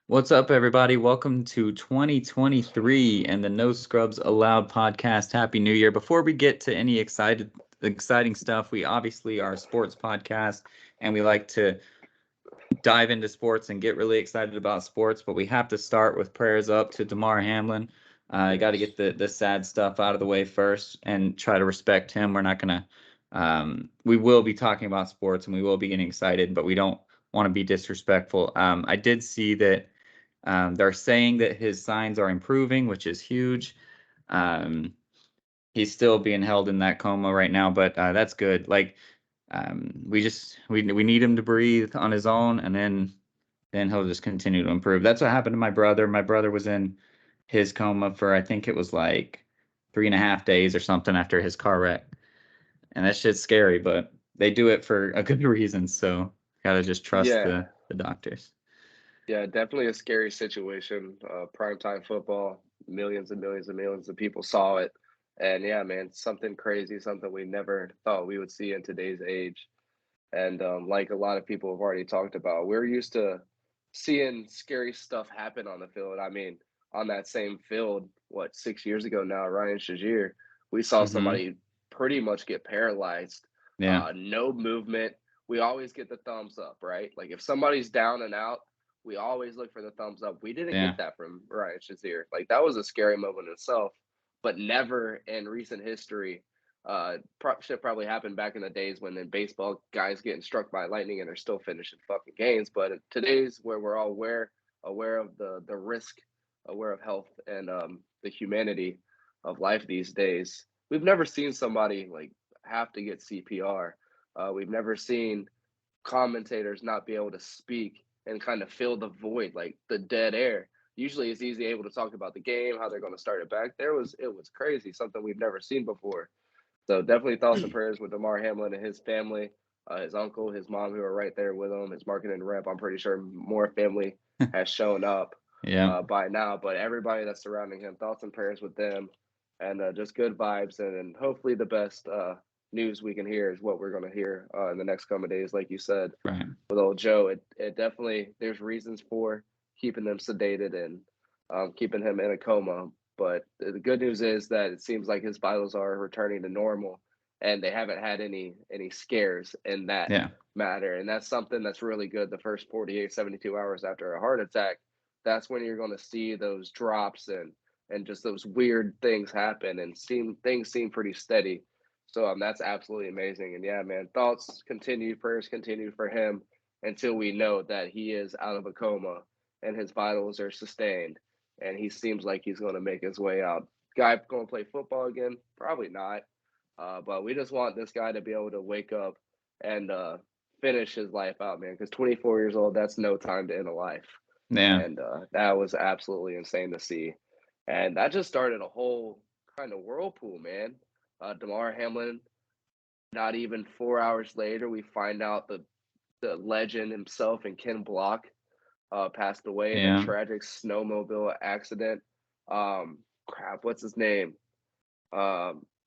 What's up, everybody? Welcome to 2023 and the No Scrubs Allowed podcast. Happy New Year. Before we get to any exciting stuff, we obviously are a sports podcast and we like to dive into sports and get really excited about sports, but we have to start with prayers up to Damar Hamlin. I got to get the sad stuff out of the way first and try to respect him. We're not going to, we will be talking about sports and we will be getting excited, but we don't want to be disrespectful. I did see that they're saying that his signs are improving, which is huge. He's still being held in that coma right now, but that's good. Like, we need him to breathe on his own, and then he'll just continue to improve. That's what happened to my brother. My brother was in his coma for, I think it was like 3.5 days or something after his car wreck. And that shit's scary, but they do it for a good reason. So gotta just trust the doctors. Yeah, definitely a scary situation. Primetime football, millions and millions and millions of people saw it. And yeah, man, something crazy, something we never thought we would see in today's age. And like a lot of people have already talked about, we're used to seeing scary stuff happen on the field. I mean, on that same field, 6 years ago now, Ryan Shazier, we saw somebody pretty much get paralyzed. Yeah. No movement. We always get the thumbs up, right? Like if somebody's down and out, we always look for the thumbs up. We didn't get that from Ryan Shazier. Like that was a scary moment in itself, but never in recent history. Should probably happen back in the days when in baseball guys getting struck by lightning and they're still finishing fucking games. But in today's where we're all aware of the risk, aware of health and the humanity of life these days, we've never seen somebody like have to get CPR. We've never seen commentators not be able to speak and kind of fill the void, like the dead air. Usually it's easy able to talk about the game, how they're going to start it back. It was crazy, something we've never seen before. So definitely thoughts and prayers with Damar Hamlin and his family, his uncle, his mom, who are right there with him, his marketing rep. I'm pretty sure more family has shown up by now, but everybody that's surrounding him, thoughts and prayers with them, and just good vibes, and hopefully the best news we can hear is what we're going to hear in the next coming days, like you said. Right. With old Joe, it definitely, there's reasons for keeping them sedated and keeping him in a coma. But the good news is that it seems like his vitals are returning to normal, and they haven't had any scares in that matter. And that's something that's really good. The first 48, 72 hours after a heart attack, that's when you're going to see those drops and just those weird things happen, and things seem pretty steady. So that's absolutely amazing. And yeah, man, prayers continue for him until we know that he is out of a coma and his vitals are sustained and he seems like he's going to make his way out. Guy going to play football again? Probably not. But we just want this guy to be able to wake up and finish his life out, man. Because 24 years old, that's no time to end a life. Yeah. And that was absolutely insane to see. And that just started a whole kind of whirlpool, man. Damar Hamlin, not even 4 hours later, we find out the legend himself and Ken Block passed away in a tragic snowmobile accident. What's his name?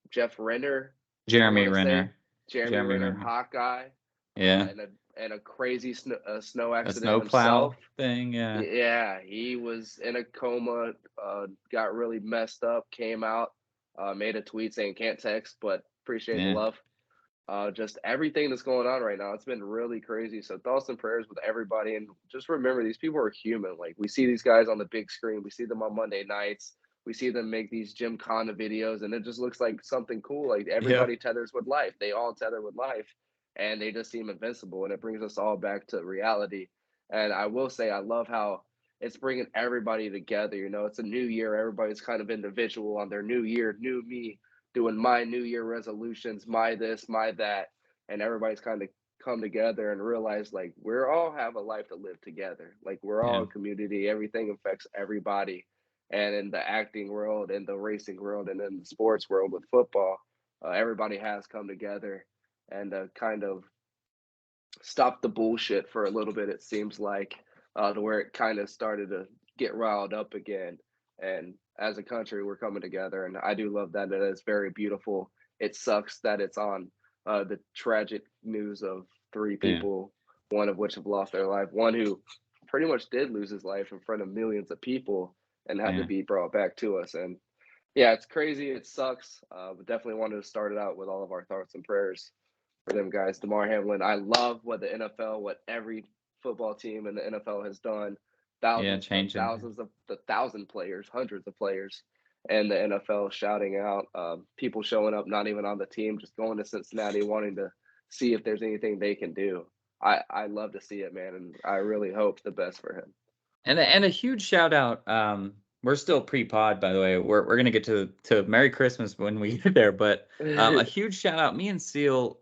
Jeff Renner. Jeremy Renner. Jeremy Renner, Hawkeye. Yeah. And a crazy snow accident. A snowplow thing. Yeah. Yeah, he was in a coma. Got really messed up. Came out. Made a tweet saying can't text, but appreciate the love. Just everything that's going on right now. It's been really crazy. So thoughts and prayers with everybody. And just remember, these people are human. Like we see these guys on the big screen. We see them on Monday nights. We see them make these Gymkhana videos, and it just looks like something cool. Like everybody tethers with life. They all tether with life, and they just seem invincible. And it brings us all back to reality. And I will say, I love how it's bringing everybody together. You know, it's a new year. Everybody's kind of individual on their new year, new me, doing my new year resolutions, my this, my that, and everybody's kind of come together and realize like we're all have a life to live together. Like we're all a community. Everything affects everybody. And in the acting world, in the racing world, and in the sports world with football, everybody has come together and kind of stop the bullshit for a little bit. It seems like to where it kind of started to get riled up again. And as a country, we're coming together, and I do love that. It is very beautiful. It sucks that it's on the tragic news of three Yeah. people, one of which have lost their life, one who pretty much did lose his life in front of millions of people and had to Yeah. be brought back to us. And yeah, it's crazy. It sucks. But definitely wanted to start it out with all of our thoughts and prayers for them guys. Damar Hamlin. I love what the NFL, what every football team in the NFL has done. Yeah. Thousands of Changing. thousands of the thousand players, hundreds of players, and the NFL shouting out, people showing up, not even on the team, just going to Cincinnati, wanting to see if there's anything they can do. I love to see it, man, and I really hope the best for him. And a huge shout out. We're still pre-pod, by the way. We're gonna get to Merry Christmas when we get there, but a huge shout out. Me and Seal,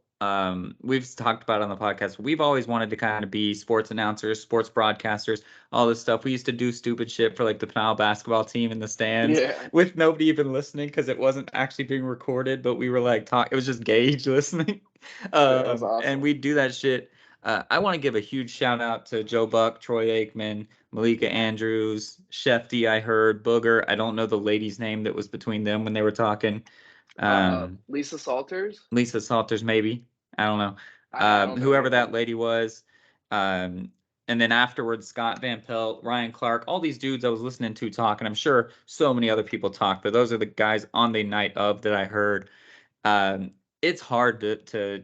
we've talked about it on the podcast. We've always wanted to kind of be sports announcers, sports broadcasters, all this stuff. We used to do stupid shit for like the Pinal basketball team in the stands Yeah, with nobody even listening because it wasn't actually being recorded, but we were like talk. It was just Gage listening, yeah, it was and awesome. we'd do that shit. I want to give a huge shout out to Joe Buck, Troy Aikman, Malika Andrews, Shefty, I heard, Booger. I don't know the lady's name that was between them when they were talking. Lisa Salters. Lisa Salters, maybe. I don't know. I don't know Whoever her that name. lady was. Um, and then afterwards, Scott Van Pelt, Ryan Clark, all these dudes I was listening to talk, and I'm sure so many other people talk, but those are the guys on the night of that I heard. It's hard to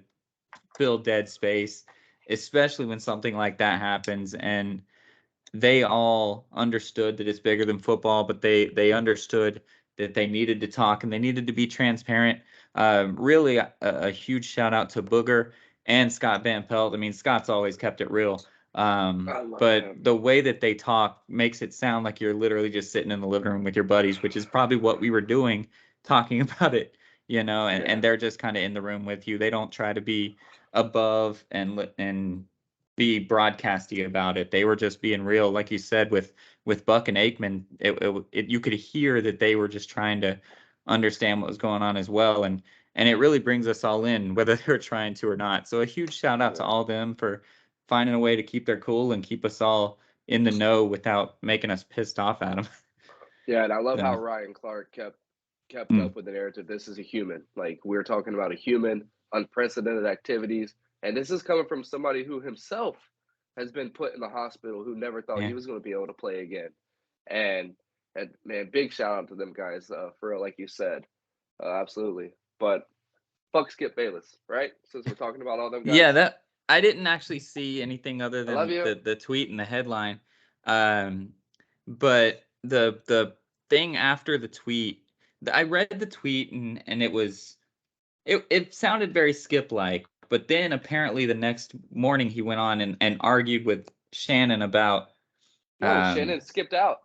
fill dead space, especially when something like that happens. And they all understood that it's bigger than football, but they understood that they needed to talk and they needed to be transparent. Really, a huge shout out to Booger and Scott Van Pelt. I mean, Scott's always kept it real. I love But him. the way that they talk makes it sound like you're literally just sitting in the living room with your buddies, which is probably what we were doing, talking about it, Yeah, and they're just kind of in the room with you. They don't try to be above and be broadcasty about it. They were just being real, like you said with Buck and Aikman. You could hear that they were just trying to understand what was going on as well, and it really brings us all in, whether they're trying to or not. So a huge shout out to yeah, all of them for finding a way to keep their cool and keep us all in the know without making us pissed off at them. yeah. And I love how So, Ryan Clark kept mm, up with the narrative. This is a human. Like we're talking about a human, unprecedented activities, and this is coming from somebody who himself has been put in the hospital, who never thought yeah. he was going to be able to play again. And and man, big shout out to them guys, for real, like you said, absolutely. But fuck Skip Bayless, right? Since we're talking about all them Yeah, guys, that I didn't actually see anything other I love than you. the tweet and the headline. Um, but the thing after the tweet, I read the tweet and it sounded very Skip like, but then apparently the next morning he went on and argued with Shannon about No, um Shannon skipped out.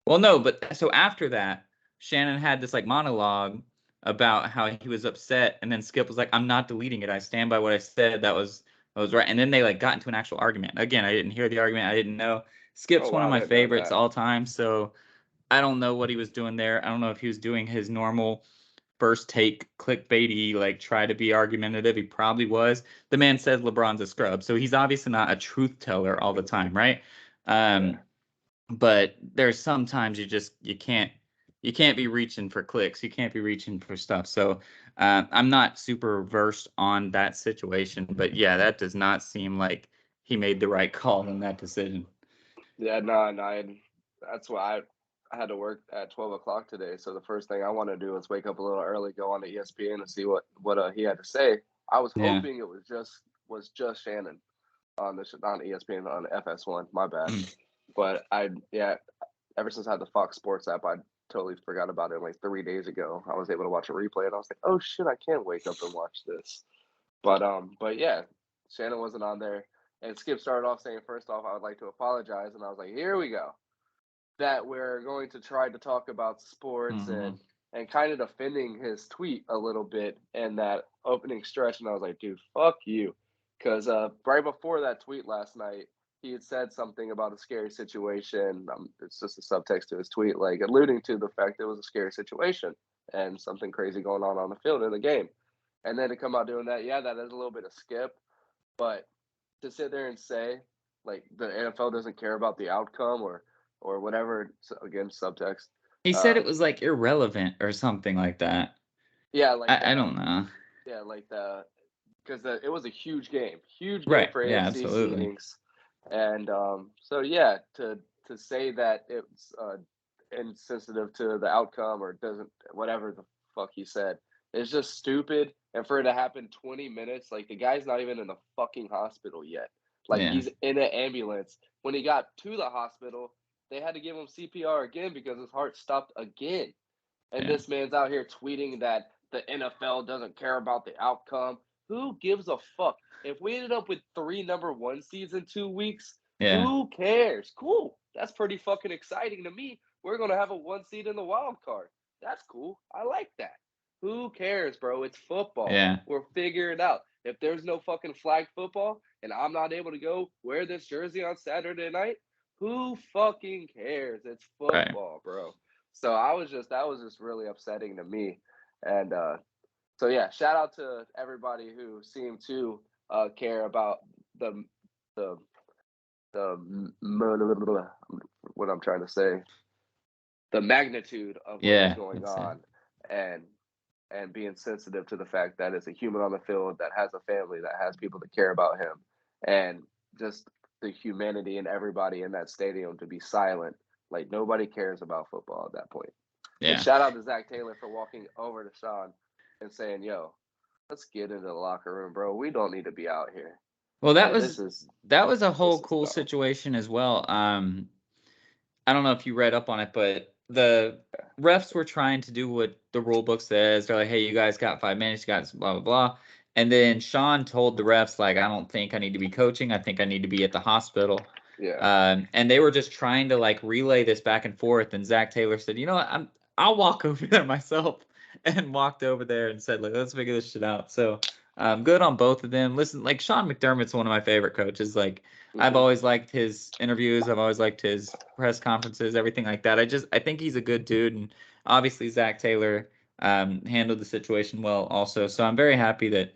well, no, but so after that, Shannon had this like monologue about how he was upset, and then Skip was like, "I'm not deleting it. I stand by what I said. That was right." And then they like got into an actual argument. Again, I didn't hear the argument. I didn't know. Oh Skip's one of wow, I my didn't know favorites that. all time, so I don't know what he was doing there. I don't know if he was doing his normal first take clickbaity, like try to be argumentative. He probably was. The man says LeBron's a scrub, so he's obviously not a truth teller all the time, right? Yeah. Um, but there's sometimes you can't be reaching for clicks, you can't be reaching for stuff. So I'm not super versed on that situation, but yeah, that does not seem like he made the right call in that decision. Yeah, no, no, that's why I had to work at 12 o'clock today. So the first thing I want to do is wake up a little early, go on to ESPN and see what he had to say. I was Yeah. hoping it was just Shannon on on ESPN on FS1. My bad, Mm. but yeah, ever since I had the Fox Sports app, I totally forgot about it. Like 3 days ago, I was able to watch a replay, and I was like, oh shit, I can't wake up and watch this. But yeah, Shannon wasn't on there. And Skip started off saying, first off, I would like to apologize. And I was like, here we go. That we're going to try to talk about sports Hmm. and kind of defending his tweet a little bit in that opening stretch. And I was like, dude, fuck you. Because right before that tweet last night, he had said something about a scary situation. It's just a subtext to his tweet, like alluding to the fact it was a scary situation and something crazy going on the field in the game. And then to come out doing that, yeah, that is a little bit of Skip. But to sit there and say like the NFL doesn't care about the outcome or whatever, again, subtext. He said Uh, it was like irrelevant or something like that. yeah, like I don't know. yeah, like the because it was a huge game Right. for Yeah, AFC absolutely. seedings, and so yeah, to say that it's insensitive to the outcome or doesn't whatever the fuck he said is just stupid. And for it to happen 20 minutes, like the guy's not even in the fucking hospital yet. Like Yeah. he's in an ambulance. When he got to the hospital, they had to give him CPR again because his heart stopped again. And Yeah. this man's out here tweeting that the NFL doesn't care about the outcome. Who gives a fuck? If we ended up with 3 number 1 seeds in 2 weeks, Yeah. who cares? Cool. That's pretty fucking exciting to me. We're going to have a 1 seed in the wild card. That's cool. I like that. Who cares, bro? It's football. Yeah. We'll figure it out. If there's no fucking flag football and I'm not able to go wear this jersey on Saturday night, who fucking cares? It's Right. football, bro. So that was just really upsetting to me. And so yeah, shout out to everybody who seemed to care about the the what I'm trying to say, the magnitude of what was Yeah. going That's it. on, and being sensitive to the fact that it's a human on the field that has a family, that has people that care about him, and just the humanity in everybody in that stadium to be silent, like nobody cares about football at that point. And Yeah. shout out to Zach Taylor for walking over to Sean and saying, "Yo, let's get into the locker room, bro. We don't need to be out here. Well, Like that was a whole this is cool dumb." situation as well. I don't know if you read up on it, but the refs were trying to do what the rule book says. They're like, "Hey, you guys got 5 minutes. You got blah blah blah." And then Sean told the refs, like, "I don't think I need to be coaching. I think I need to be at the hospital." Yeah, And they were just trying to like relay this back and forth. And Zach Taylor said, "You know what? I'll walk over there myself," and walked over there and said, "Like, let's figure this shit out." So, good on both of them. Listen, like Sean McDermott's one of my favorite coaches. Like, I've hmm always liked his interviews. I've always liked his press conferences, everything like that. I think he's a good dude, and obviously Zach Taylor handled the situation well also. So I'm very happy that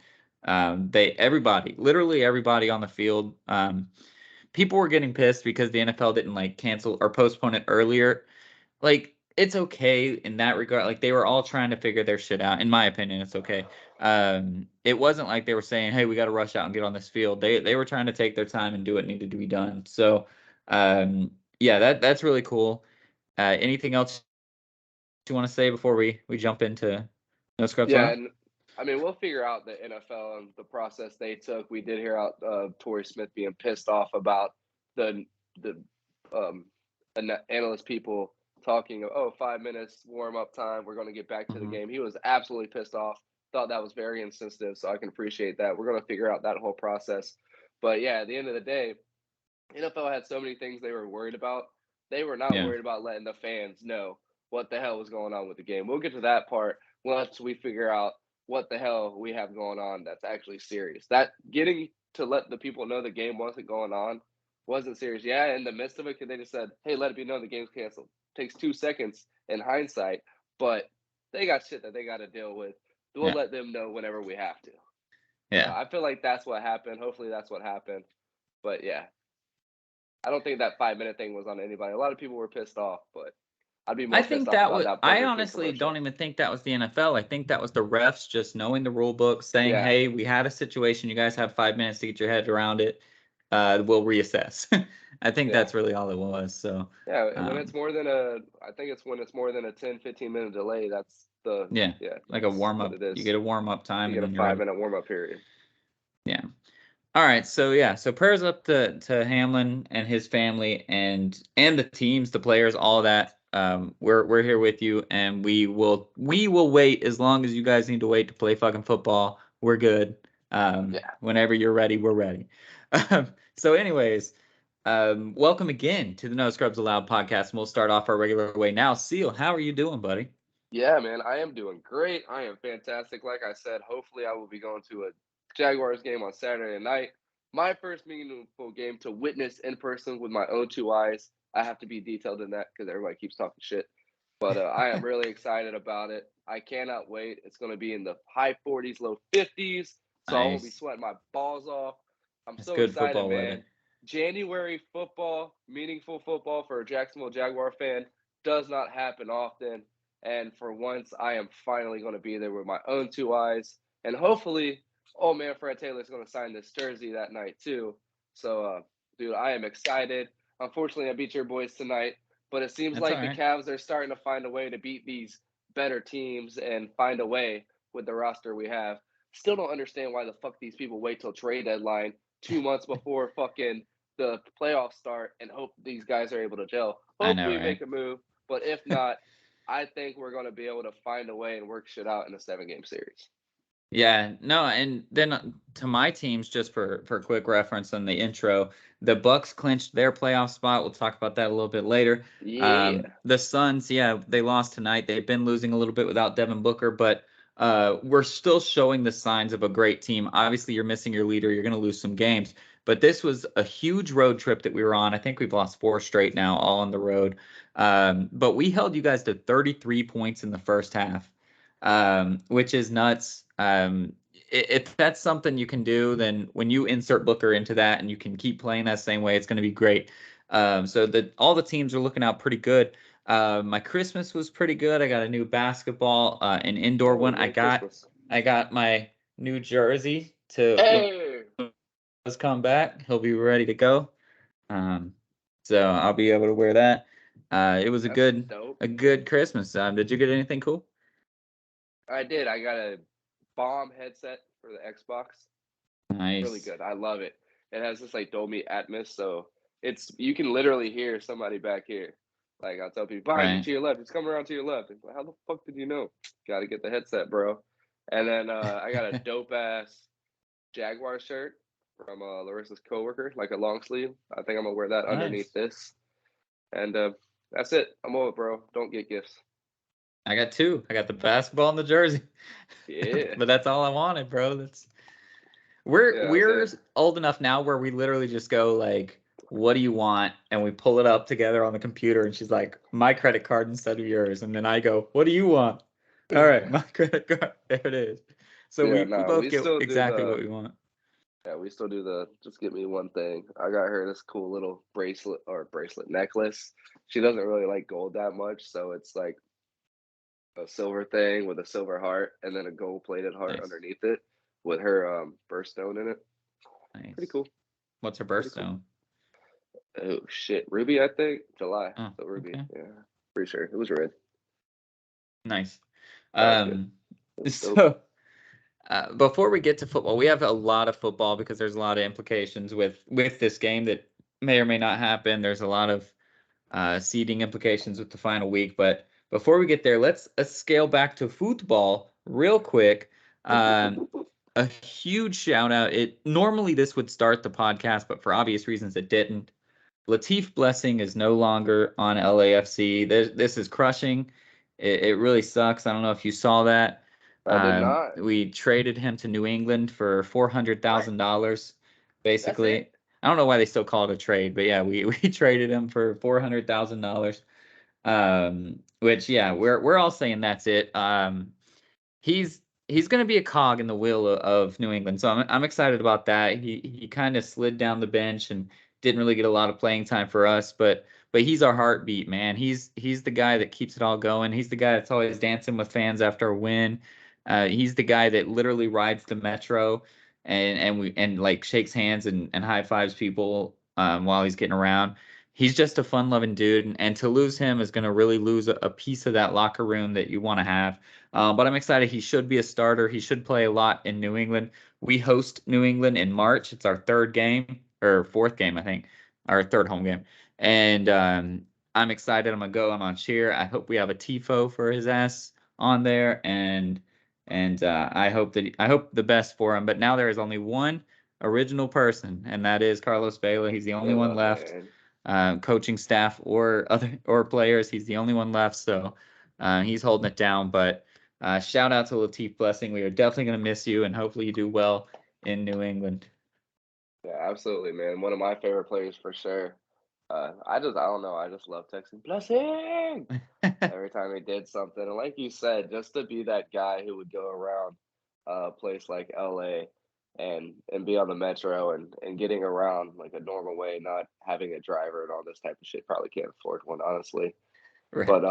everybody, literally everybody on the field, people were getting pissed because the NFL didn't like cancel or postpone it earlier. Like it's okay in that regard. Like they were all trying to figure their shit out. In my opinion, it's okay. It wasn't like they were saying, "Hey, we got to rush out and get on this field." They were trying to take their time and do what needed to be done. So, yeah, that's really cool. Anything else you want to say before we jump into no scrubs yeah, allowed? and I mean we'll figure out the NFL and the process they took. We did hear out Torrey Smith being pissed off about the um, analyst people talking. Oh, 5 minutes warm up time. We're going to get back to the Mm-hmm. game. He was absolutely pissed off. Thought that was very insensitive. So I can appreciate that. We're going to figure out that whole process. But yeah, at the end of the day, NFL had so many things they were worried about. They were not Yeah, worried about letting the fans know what the hell was going on with the game. We'll get to that part once we figure out what the hell we have going on that's actually serious. That getting to let the people know the game wasn't going on wasn't serious. Yeah, in the midst of it, because they just said, "Hey, let it be known the game's canceled." Takes 2 seconds in hindsight, but they got shit that they got to deal with. We'll yeah, let them know whenever we have to. So yeah. I feel like that's what happened. Hopefully, that's what happened. But yeah, I don't think that 5 minute thing was on anybody. A lot of people were pissed off, but I'd be I more pissed think off that about was. that I Burger King honestly don't commercial. even think that was the NFL. I think that was the refs just knowing the rule book, saying, Yeah, "Hey, we had a situation. You guys have 5 minutes to get your head around it. We'll reassess." I think yeah, that's really all it was. So, yeah. When it's um, more than a, I think it's when it's more than a 10-15 minute delay. That's the, yeah, yeah, like a that's warm what up. it You is. get a warm up time, You and get a then you're five ready. minute warm up period. Yeah. All right, so yeah, so prayers up to Hamlin and his family and the teams, the players, all of that. We're here with you, and we will wait as long as you guys need to wait to play fucking football. We're good. Yeah, Whenever you're ready, we're ready. So, anyways, welcome again to the No Scrubs Allowed podcast, and we'll start off our regular way now. Seal, how are you doing, buddy? yeah, man. I am doing great. I am fantastic. Like I said, hopefully I will be going to a Jaguars game on Saturday night. My first meaningful game to witness in person with my own 2 eyes. I have to be detailed in that because everybody keeps talking shit. But I am really excited about it. I cannot wait. It's going to be in the high 40s, low 50s. So I won't be Nice. sweating my balls off. I'm It's so good excited, football man. weather. January football, meaningful football for a Jacksonville Jaguar fan does not happen often. And for once, I am finally going to be there with my own 2 eyes. And hopefully, oh man, Fred Taylor's going to sign this jersey that night too. So, dude, I am excited. Unfortunately, I beat your boys tonight, but it seems That's all like the right. Cavs are starting to find a way to beat these better teams and find a way with the roster we have. Still don't understand why the fuck these people wait till trade deadline 2 months before fucking the playoffs start and hope these guys are able to gel. I Hope know, we right? make a move, but if not, I think we're going to be able to find a way and work shit out in a 7-game series. Yeah, no, and then to my teams, just for quick reference on the intro, the Bucks clinched their playoff spot. We'll talk about that a little bit later. Yeah. The Suns, yeah, they lost tonight. They've been losing a little bit without Devin Booker, but we're still showing the signs of a great team. Obviously, you're missing your leader. You're going to lose some games, but this was a huge road trip that we were on. I think we've lost 4 straight now, all on the road. But we held you guys to 33 points in the first half, which is nuts. If that's something you can do, then when you insert Booker into that and you can keep playing that same way, it's going to be great. So that all the teams are looking out pretty good. My Christmas was pretty good. I got a new basketball, an indoor Oh, one. Merry Christmas. I got my new jersey to when Hey, he come back. He'll be ready to go. Um, so I'll be able to wear that. It was that's dope. a good Christmas. Did you get anything cool? I did. I got a bomb headset for the Xbox. Really Nice. good. I love it. It has this like Dolby Atmos, so it's you can literally hear somebody back here. Like I'll tell people behind you Right. to your left. It's coming around to your left. It's like, how the fuck did you know? Got to get the headset, bro. And then I got a dope ass Jaguar shirt from Larissa's coworker, like a long sleeve. I think I'm gonna wear that underneath Nice. this. And that's it. I'm over, bro. Don't get gifts. I got two. I got the basketball and the jersey. Yeah. But that's all I wanted, bro. That's Yeah, I was we're saying. old enough now where we literally just go like, what do you want? And we pull it up together on the computer and she's like, my credit card instead of yours. And then I go, what do you want? All right, my credit card. There it is. So Yeah, we no, both we get still do exactly the what we want. yeah, we still do the just get me one thing. I got her this cool little bracelet necklace. She doesn't really like gold that much, so it's like a silver thing with a silver heart and then a gold plated heart Nice. underneath it with her birthstone in it. Pretty Nice. cool. What's her Pretty cool. birthstone? Oh shit. Ruby, I think. July. Oh, So Ruby. okay. Yeah. Pretty sure. It was red. Nice. That was good. Um, It was dope. so before we get to football, we have a lot of football because there's a lot of implications with this game that may or may not happen. There's a lot of seeding implications with the final week. But before we get there, let's scale back to football real quick. Boop, boop, boop, Um, boop, boop. a huge shout out. It normally this would start the podcast, but for obvious reasons it didn't. Latif Blessing is no longer on LAFC. This is crushing. It really sucks. I don't know if you saw that. I did not. We traded him to New England for What? $400,000, That's it? basically. I don't know why they still call it a trade, but yeah, we traded him for $400,000. Which yeah, we're all saying that's it. He's going to be a cog in the wheel of New England. So I'm excited about that. He kind of slid down the bench and didn't really get a lot of playing time for us, but he's our heartbeat, man. He's the guy that keeps it all going. He's the guy that's always dancing with fans after a win. He's the guy that literally rides the metro and like shakes hands and high fives people while he's getting around. He's just a fun-loving dude, and to lose him is going to really lose a piece of that locker room that you want to have. But I'm excited. He should be a starter. He should play a lot in New England. We host New England in March. It's our third game or fourth game, I think, our third home game. And I'm excited. I'm gonna go. I'm on cheer. I hope we have a tifo for his ass on there, and I hope the best for him. But now there is only one original person, and that is Carlos Vela. He's the only one Oh left. man. Coaching staff or players. He's the only one left, so he's holding it down. But shout out to Latif Blessing. We are definitely going to miss you, and hopefully you do well in New England. Yeah, absolutely, man. One of my favorite players for sure. I don't know. I just love texting blessing every time he did something. And like you said, just to be that guy who would go around a place like LA and be on the metro and getting around like a normal way, not having a driver and all this type of shit. Probably can't afford one, honestly. Right. But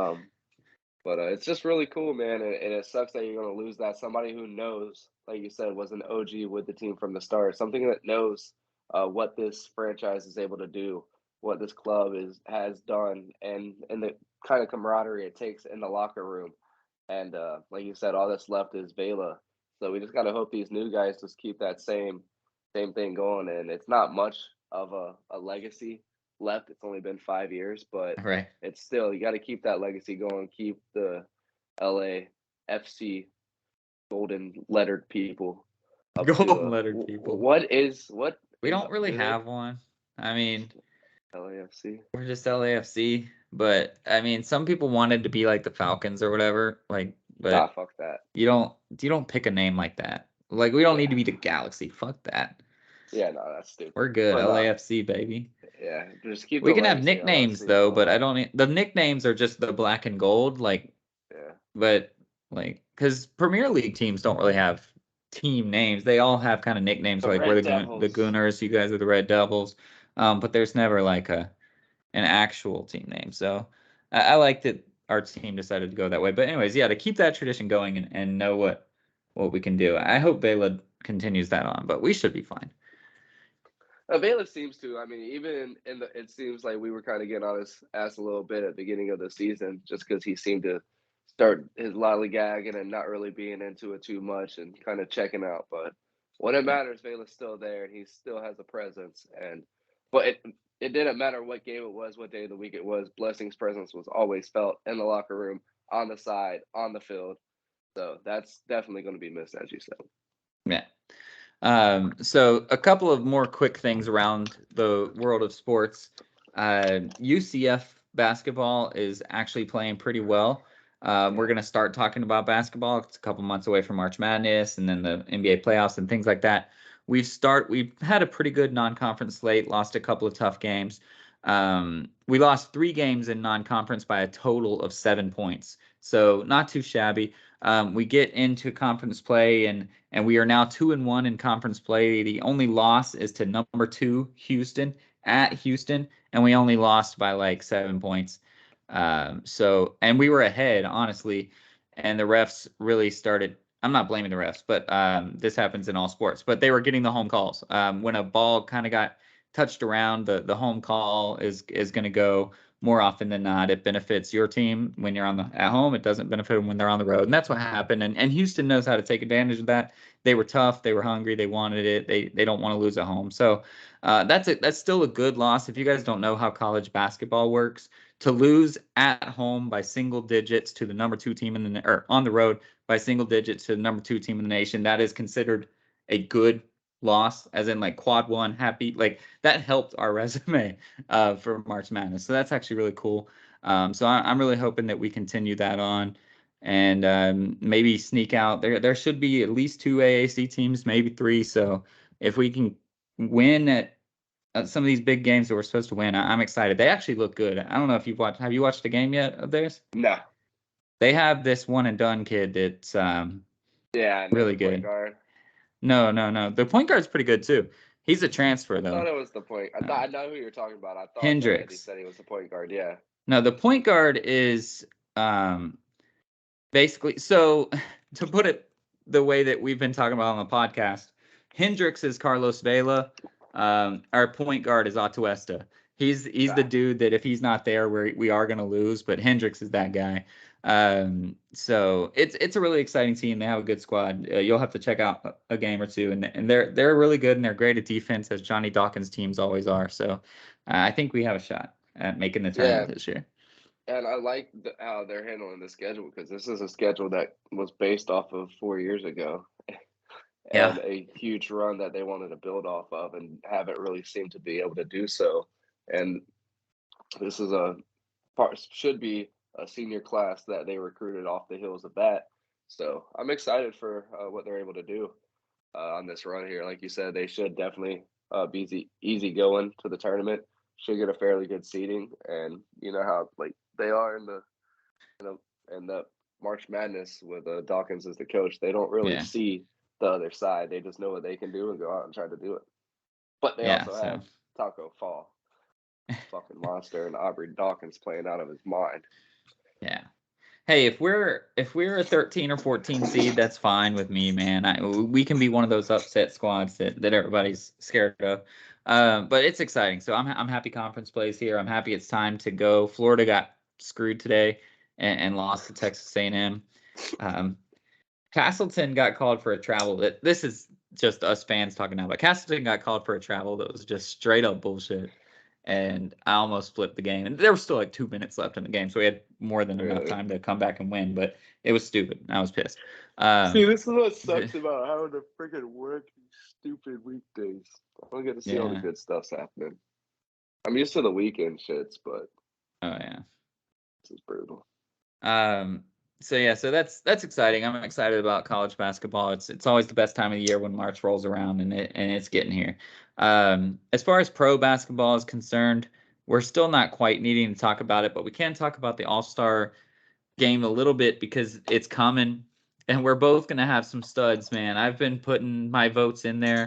But it's just really cool, man, and it sucks that you're going to lose that. Somebody who knows, like you said, was an OG with the team from the start. Something that knows what this franchise is able to do, what this club has done, and the kind of camaraderie it takes in the locker room. And like you said, all that's left is Vela. So we just got to hope these new guys just keep that same thing going. And it's not much of a legacy left. It's only been 5 years, but Right. it's still, you got to keep that legacy going. Keep the LAFC golden lettered people up to Golden lettered people. what We is don't really do they have one. I mean, LAFC? we're just LAFC, but I mean, some people wanted to be like the Falcons or whatever, like, Nah, but fuck that. you don't pick a name like that. Like, we don't need Yeah, to be the Galaxy. Fuck that. yeah, no, that's We're stupid. good. But LAFC, baby. yeah, just keep We the can have legacy nicknames LFC though, but going. I don't the nicknames are just the black and gold, like, Yeah, but like, because Premier League teams don't really have team names. They all have kind of nicknames, the like we're Red the Devils. Gooners, you guys are the Red Devils. But there's never like an actual team name. So I like that our team decided to go that way. But anyways, yeah, to keep that tradition going and know what we can do. I hope Bela continues that on, but we should be fine. Vela seems to. I mean, even in the, it seems like we were kind of getting on his ass a little bit at the beginning of the season, just because he seemed to start his lollygagging and not really being into it too much and kind of checking out. But when it Yeah. matters, Vela's still there and he still has a presence. And but it didn't matter what game it was, what day of the week it was. Blessing's presence was always felt in the locker room, on the side, on the field. So that's definitely going to be missed, as you said. Yeah. So a couple of more quick things around the world of sports. UCF basketball is actually playing pretty well. We're going to start talking about basketball. It's a couple months away from March Madness and then the NBA playoffs and things like that. We've had a pretty good non-conference slate, lost a couple of tough games. We lost 3 games in non-conference by a total of 7 points. So not too shabby. We get into conference play and we are now 2-1 in conference play. The only loss is to number 2 Houston at Houston, and we only lost by like 7 points. And we were ahead, honestly, and the refs really started. I'm not blaming the refs, but this happens in all sports. But they were getting the home calls. When a ball kind of got touched around, the home call is going to go more often than not. It benefits your team when you're at home. It doesn't benefit them when they're on the road, and that's what happened. And Houston knows how to take advantage of that. They were tough. They were hungry. They wanted it. They don't want to lose at home. So that's still a good loss. If you guys don't know how college basketball works, to lose at home by single digits to the number 2 team or on the road by single digits to the number 2 team in the nation, that is considered a good loss, as in like quad one, happy, like that helped our resume for March Madness. So that's actually really cool. So I'm really hoping that we continue that on and maybe sneak out. There should be at least 2 AAC teams, maybe 3. So if we can win at some of these big games that we're supposed to win, I'm excited. They actually look good. I don't know if you've watched. Have you watched the game yet of theirs? No. They have this one and done kid that's Yeah, I know really the point good. guard. No, no, no. The point guard's pretty good too. He's a transfer I thought though. it was the point. I thought Uh, I know who you're talking about. I thought that Eddie Hendricks. said he was the point guard. Yeah. No, the point guard is um, basically, so to put it the way that we've been talking about on the podcast, Hendricks is Carlos Vela. Our point guard is Atuesta. He's the Nah. dude that if he's not there, we are going to lose. But Hendricks is that guy. So it's a really exciting team. They have a good squad. You'll have to check out a game or two, and they're really good and they're great at defense, as Johnny Dawkins teams always are. So I think we have a shot at making the Yeah, tournament this year. and I like how they're handling the schedule because this is a schedule that was based off of 4 years ago and Yeah. a huge run that they wanted to build off of and haven't really seemed to be able to do so. And this is a part should be a senior class that they recruited off the heels of that. So I'm excited for what they're able to do on this run here. Like you said, they should definitely be easy going to the tournament. Should get a fairly good seeding, and you know how like they are in the March Madness with Dawkins as the coach. They don't really Yeah. see the other side. They just know what they can do and go out and try to do it. But they Yeah. also So have Taco Fall, fucking monster, and Aubrey Dawkins playing out of his mind. yeah. Hey, if we're a 13 or 14 seed, that's fine with me, man. We can be one of those upset squads that everybody's scared of. But it's exciting. So I'm happy conference plays here. I'm happy it's time to go. Florida got screwed today and lost to Texas A&M. Castleton got called for a travel. This is just us fans talking now, but Castleton got called for a travel that was just straight up bullshit. And I almost flipped the game. And there was still like 2 minutes left in the game, so we had more than enough time to come back and win. But it was stupid. I was pissed. See, this is what sucks about having to freaking work these stupid weekdays. I don't get to see all the good stuff's happening. I'm used to the weekend shits, but oh yeah, this is brutal. So that's exciting. I'm excited about college basketball. It's always the best time of the year when March rolls around, and it's getting here. As far as pro basketball is concerned, we're still not quite needing to talk about it, but we can talk about the All-Star game a little bit because it's coming, and we're both gonna have some studs, man. I've been putting my votes in there,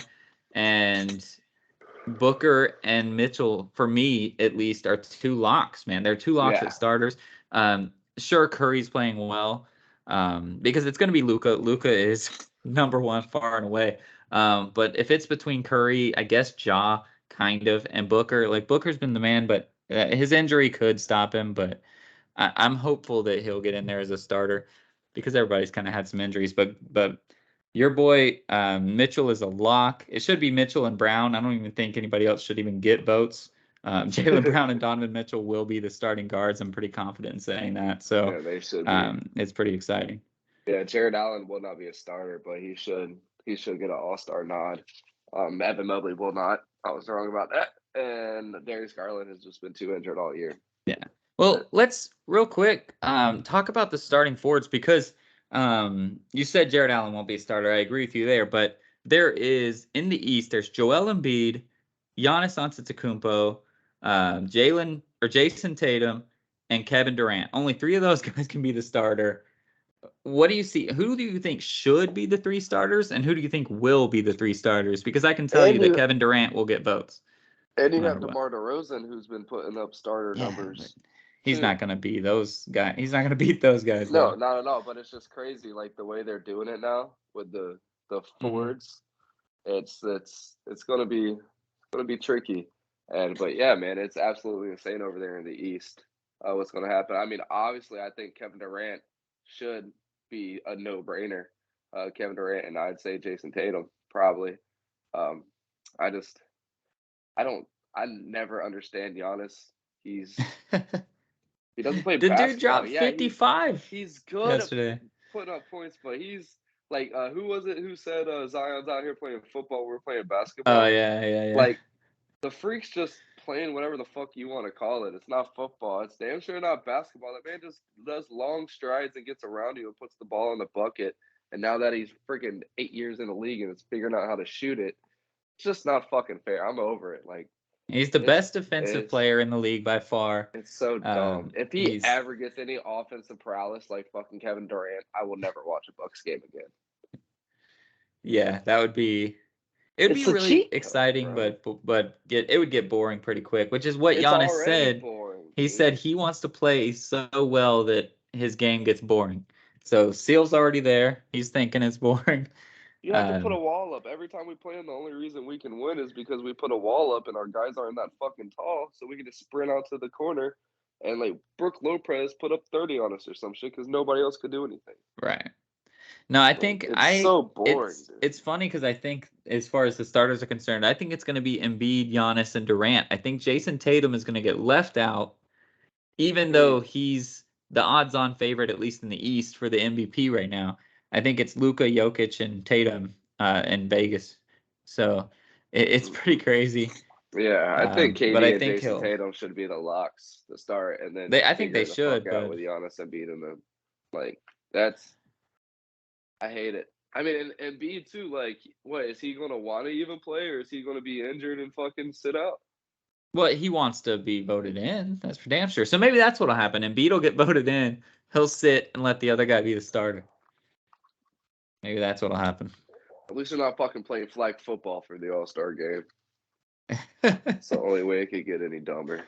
and Booker and Mitchell, for me at least, are two locks, man. They're two locks at starters. Sure, Curry's playing well because it's going to be Luka. Luka is number one far and away. But if it's between Curry, I guess Ja kind of, and Booker, like Booker's been the man, but his injury could stop him. But I'm hopeful that he'll get in there as a starter because everybody's kind of had some injuries. But your boy Mitchell is a lock. It should be Mitchell and Brown. I don't even think anybody else should even get votes. Jaylen Brown and Donovan Mitchell will be the starting guards. I'm pretty confident in saying that. So yeah, they should be. It's pretty exciting. Yeah, Jared Allen will not be a starter, but he should get an All-Star nod. Evan Mobley will not. I was wrong about that. And Darius Garland has just been too injured all year. Yeah. Well, let's real quick talk about the starting forwards because you said Jared Allen won't be a starter. I agree with you there, but there is in the East. There's Joel Embiid, Giannis Antetokounmpo, Jason Tatum, and Kevin Durant. Only three of those guys can be the starter. What do you see? Who do you think should be the three starters, and who do you think will be the three starters? Because I can tell you that Kevin Durant will get votes. And you have DeMar DeRozan, who's been putting up starter numbers. He's not going to be those guys. He's not going to beat those guys. No, not at all. But it's just crazy, like the way they're doing it now with the forwards. It's going to be tricky. But yeah, man, it's absolutely insane over there in the East. What's going to happen? I mean, obviously, I think Kevin Durant should be a no-brainer. Kevin Durant and I'd say Jason Tatum probably. I never understand Giannis. He doesn't play basketball. The dude dropped 55. He's good yesterday. At putting up points, but he's like, who was it who said Zion's out here playing football? We're playing basketball. Oh yeah. Like the freak's just playing whatever the fuck you want to call it. It's not football. It's damn sure not basketball. That man just does long strides and gets around you and puts the ball in the bucket. And now that he's freaking 8 years in the league and is figuring out how to shoot it, it's just not fucking fair. I'm over it. Like he's the best defensive player in the league by far. It's so dumb. If he ever gets any offensive prowess like fucking Kevin Durant, I will never watch a Bucks game again. Yeah, that would be. It would be really exciting, but it would get boring pretty quick, which is what Giannis said. He said he wants to play so well that his game gets boring. So Seal's already there. He's thinking it's boring. You have to put a wall up. Every time we play him, the only reason we can win is because we put a wall up and our guys aren't that fucking tall. So we can just sprint out to the corner and like Brooke Lopez put up 30 on us or some shit because nobody else could do anything. Right. No, I think it's so boring. It's funny because I think as far as the starters are concerned, I think it's going to be Embiid, Giannis, and Durant. I think Jason Tatum is going to get left out, even though he's the odds-on favorite, at least in the East, for the MVP right now. I think it's Luka, Jokic, and Tatum in Vegas. So it's pretty crazy. Yeah, I think KD and Jason Tatum should be the locks to start, and then I think they should. But with Giannis and beating them, like that's. I hate it. I mean, and Embiid too. Like, what is he going to want to even play, or is he going to be injured and fucking sit out? Well, he wants to be voted in. That's for damn sure. So maybe that's what'll happen. Embiid will get voted in. He'll sit and let the other guy be the starter. Maybe that's what'll happen. At least they're not fucking playing flag football for the All-Star game. It's the only way it could get any dumber.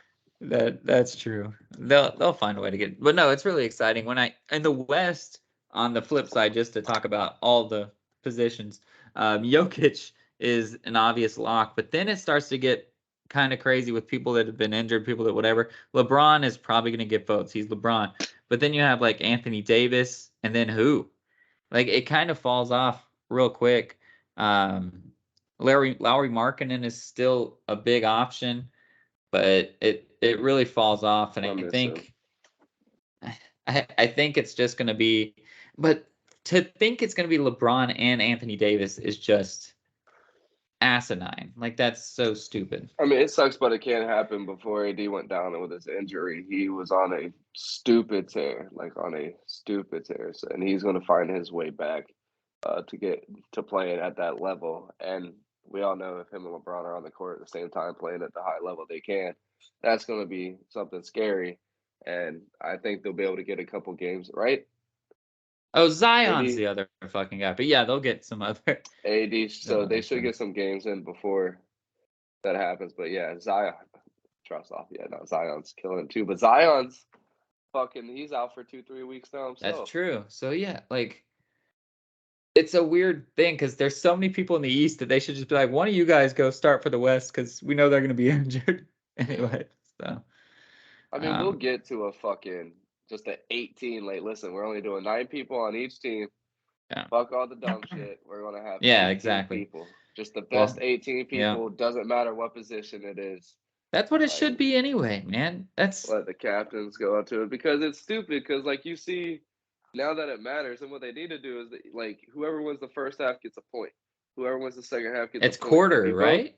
That's true. They'll find a way to get. But no, it's really exciting. When I in the West, on the flip side, just to talk about all the positions, Jokic is an obvious lock. But then it starts to get kind of crazy with people that have been injured, people that whatever. LeBron is probably going to get votes. He's LeBron. But then you have like Anthony Davis, and then who? Like it kind of falls off real quick. Um, Lowry Markkinen is still a big option, but it really falls off, and I I miss him. think I think it's just going to be, but to think it's going to be LeBron and Anthony Davis is just asinine. Like that's so stupid. I mean, it sucks, but it can't happen. Before AD went down with his injury, he was on a stupid tear, like on a stupid tear. So, and he's going to find his way back to get to playing at that level. And we all know if him and LeBron are on the court at the same time playing at the high level they can, that's going to be something scary. And I think they'll be able to get a couple games right. Oh, Zion's AD, the other fucking guy, but yeah, they'll get some other. AD, Some so they other should stuff. get some games in before that happens. But yeah, Zion, trust off. Yeah, no, Zion's killing him too. But Zion's fucking, he's out for 2-3 weeks now That's himself. true. So yeah, like it's a weird thing because there's so many people in the East that they should just be like, one of you guys go start for the West because we know they're going to be injured anyway. So, I mean, we'll um, get to a fucking just an 18. Like, listen, we're only doing 9 people on each team. yeah, Fuck all the dumb shit. We're gonna have yeah, 18 exactly. people. Just the best Well, 18 yeah, people. Doesn't matter what position it is. that's what it Like, should be anyway, man. That's let the captains go up to it because it's stupid. Because like you see, now that it matters, and what they need to do is that, like whoever wins the first half gets a point. Whoever wins the second half gets a it's point. If quarter, you both, right?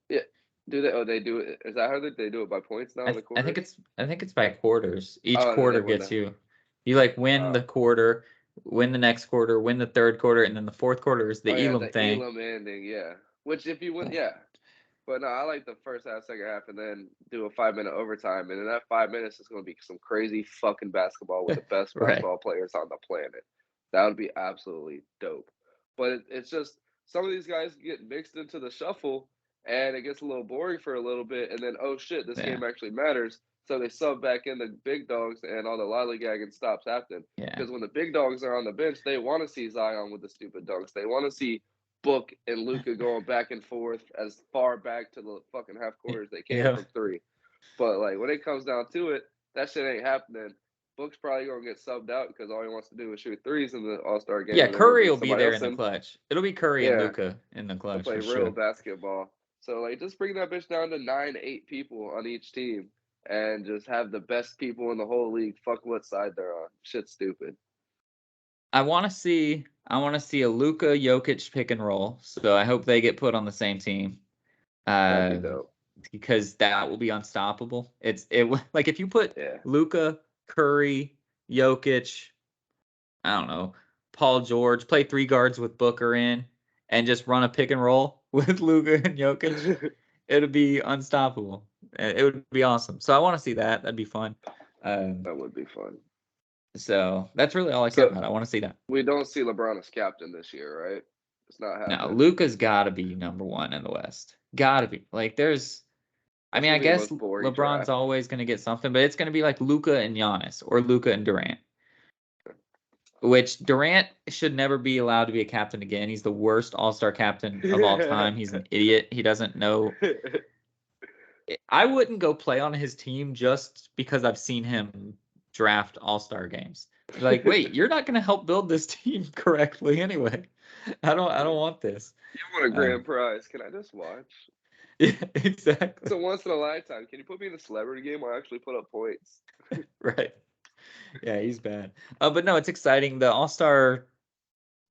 yeah, do they? Oh, they do it. Is that how they do it by points now in the I think quarters? it's by quarters. Each Oh, and then they quarter win gets the. you. You like win Oh, the quarter, win the next quarter, win the third quarter, and then the fourth quarter is oh the yeah, Elam the thing. Elam ending. Yeah, which if you win, So, yeah. But no, I like the first half, second half, and then do a 5 minute overtime. And in that 5 minutes, it's going to be some crazy fucking basketball with the best right. basketball players on the planet. That would be absolutely dope. But it's just some of these guys get mixed into the shuffle, and it gets a little boring for a little bit. And then, oh shit, this Yeah. game actually matters. So they sub back in the big dogs, and all the lollygagging stops happening. Yeah. Because when the big dogs are on the bench, they want to see Zion with the stupid dunks. They want to see Book and Luca going back and forth as far back to the fucking half court as they can Yeah. from three. But like when it comes down to it, that shit ain't happening. Book's probably gonna get subbed out because all he wants to do is shoot threes in the All Star game, Yeah, and they're gonna Curry bring will be somebody there else in the in. clutch. It'll be Curry and Yeah, Luca in the to clutch play for real sure. basketball. So like just bring that bitch down to 9, 8 people on each team, and just have the best people in the whole league. Fuck what side they're on. Shit's stupid. I want to see a Luca Jokic pick and roll. So I hope they get put on the same team. That'd be Uh, dope. because that will be unstoppable. Like if you put Yeah. Luca, Curry, Jokic, I don't know, Paul George, play three guards with Booker in, and just run a pick and roll with Luca and Jokic, it'd be unstoppable. It would be awesome. So I want to see that. That'd be fun. Um, That would be fun. so that's really all I care So about. I want to see that. we don't see LeBron as captain this year, right? It's not Now, happening. Luca's got to be number one in the West. Got to be. Like, I That's mean, I gonna be the guess most boring LeBron's draft. always going to get something, but it's going to be like Luca and Giannis or Luca and Durant, which Durant should never be allowed to be a captain again. He's the worst all-star captain of all time. He's an idiot. He doesn't know. I wouldn't go play on his team just because I've seen him draft all-star games. Like, wait, you're not going to help build this team correctly anyway. I don't want this. You want a Um, grand prize? Can I just watch? yeah, exactly. It's a once in a lifetime. Can you put me in a celebrity game where I actually put up points? Right. Yeah, he's bad. But no, it's exciting. The All-Star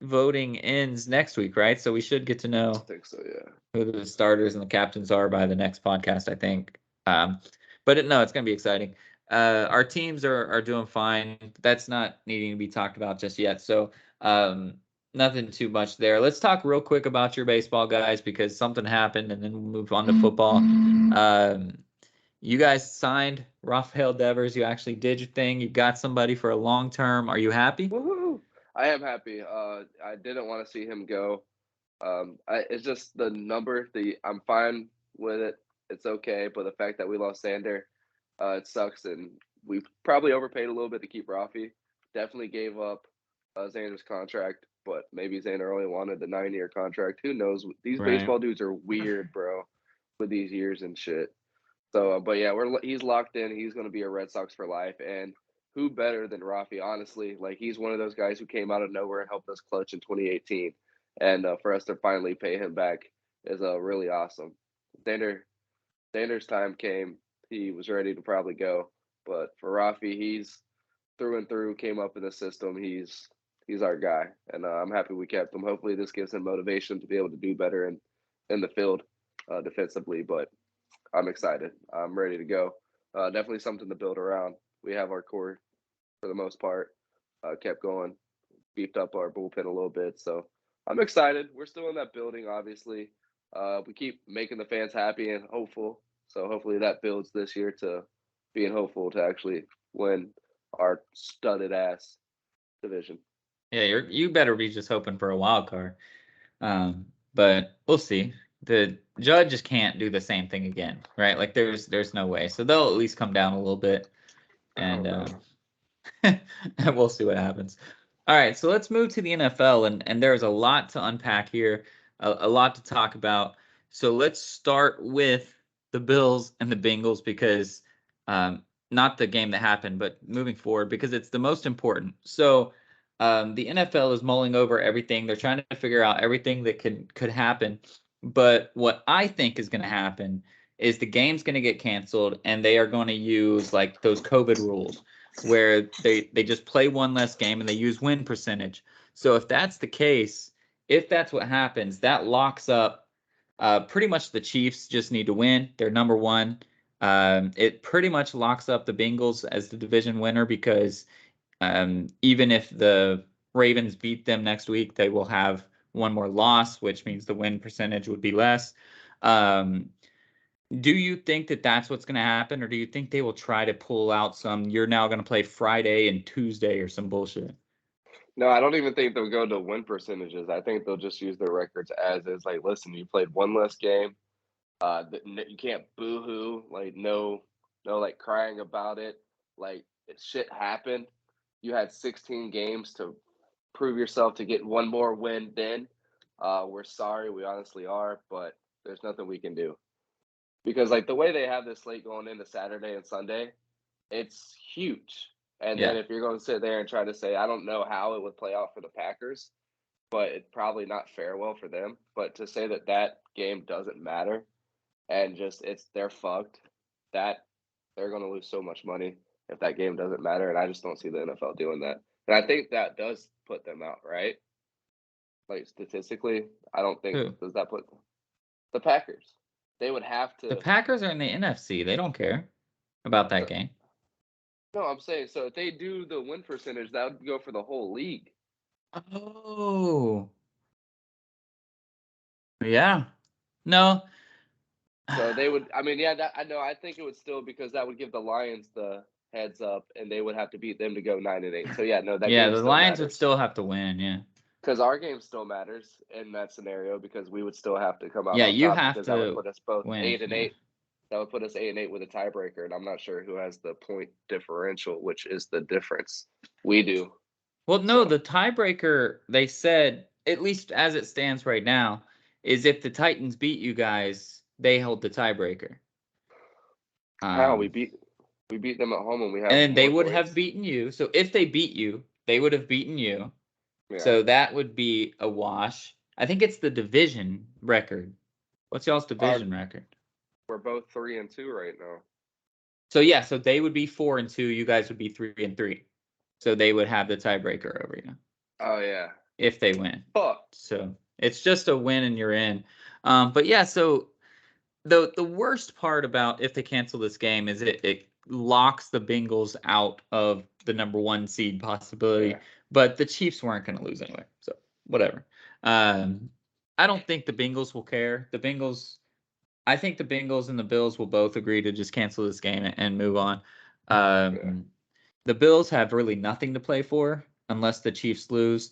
voting ends next week, right? So we should get to I know think so, yeah. who the starters and the captains are by the next podcast, I think. No, it's going to be exciting. Our teams are doing fine. That's not needing to be talked about just yet. So nothing too much there. Let's talk real quick about your baseball guys because something happened, and then we'll move on to football. You guys signed Rafael Devers. You actually did your thing. You got somebody for a long term. Are you happy? Woohoo! I am happy. I didn't want to see him go. It's just the number. I'm fine with it. It's okay. But the fact that we lost Xander, it sucks, and we probably overpaid a little bit to keep Rafi. Definitely gave up Xander's contract, but maybe Xander only wanted the 9-year contract. Who knows? These Right. baseball dudes are weird, bro, with these years and shit. So, but yeah, he's locked in. He's going to be a Red Sox for life, and who better than Rafi? Honestly, like he's one of those guys who came out of nowhere and helped us clutch in 2018, and for us to finally pay him back is really awesome. Xander's time came. He was ready to probably go, but for Rafi, he's through and through. Came up in the system. He's our guy, and I'm happy we kept him. Hopefully, this gives him motivation to be able to do better in the field defensively. But I'm excited. I'm ready to go. Definitely something to build around. We have our core for the most part. Kept going, beefed up our bullpen a little bit. So I'm excited. We're still in that building, obviously. We keep making the fans happy and hopeful. So hopefully that builds this year to being hopeful to actually win our studded ass division. Yeah, you better be just hoping for a wild card. But we'll see. The Judges can't do the same thing again, right? Like there's no way. So they'll at least come down a little bit, and we'll see what happens. All right, so let's move to the NFL, and there's a lot to unpack here, a lot to talk about. So let's start with the Bills and the Bengals because not the game that happened, but moving forward because it's the most important. So the NFL is mulling over everything. They're trying to figure out everything that could happen. But what I think is going to happen is the game's going to get canceled, and they are going to use like those COVID rules where they just play one less game and they use win percentage. So if that's the case, if that's what happens, that locks up pretty much the Chiefs just need to win. They're number one. It pretty much locks up the Bengals as the division winner because even if the Ravens beat them next week, they will have one more loss, which means the win percentage would be less. Do you think that that's what's going to happen, or do you think they will try to pull out some, you're now going to play Friday and Tuesday or some bullshit? No, I don't even think they'll go to win percentages. I think they'll just use their records as is. Like, listen, you played one less game. You can't boo-hoo. Like, no, like crying about it. Like, shit happened. You had 16 games to prove yourself to get one more win. Then, we're sorry. We honestly are, but there's nothing we can do because like the way they have this slate going into Saturday and Sunday, it's huge. And Yeah. then if you're going to sit there and try to say, I don't know how it would play out for the Packers, but it's probably not fair well for them. But to say that that game doesn't matter and just they're fucked, that they're going to lose so much money if that game doesn't matter. And I just don't see the NFL doing that. And I think that does put them out, right? Like statistically, I don't think does that put the Packers. They would have to. The Packers are in the NFC. They don't care about that game. No, I'm saying so if they do the win percentage, that would go for the whole league. Oh. Yeah. No. So they would. I mean, yeah, that, I know. I think it would still because that would give the Lions the heads up, and they would have to beat them to go 9-8. So yeah, no, that yeah, game the still Lions matters. would still have to win. Yeah. Because our game still matters in that scenario because we would still have to come out. Yeah, on you top have because to that would put us both win. 8-8. Yeah. That would put us 8-8 with a tiebreaker, and I'm not sure who has the point differential, which is the difference. We do. Well, no, the tiebreaker, they said, at least as it stands right now, is if the Titans beat you guys, they hold the tiebreaker. How we beat them at home and we have. And they would have beaten you. So if they beat you, they would have beaten you. Yeah. So that would be a wash. I think it's the division record. What's y'all's division record? We're both 3-2 right now. So yeah, so they would be 4-2. You guys would be 3-3. So they would have the tiebreaker over you. Oh yeah. If they win. Fuck. So it's just a win and you're in. But yeah, so the worst part about if they cancel this game is it locks the Bengals out of the number 1 seed possibility. Yeah. But the Chiefs weren't going to lose anyway. So whatever. I don't think the Bengals will care. I think the Bengals and the Bills will both agree to just cancel this game and move on. The Bills have really nothing to play for unless the Chiefs lose,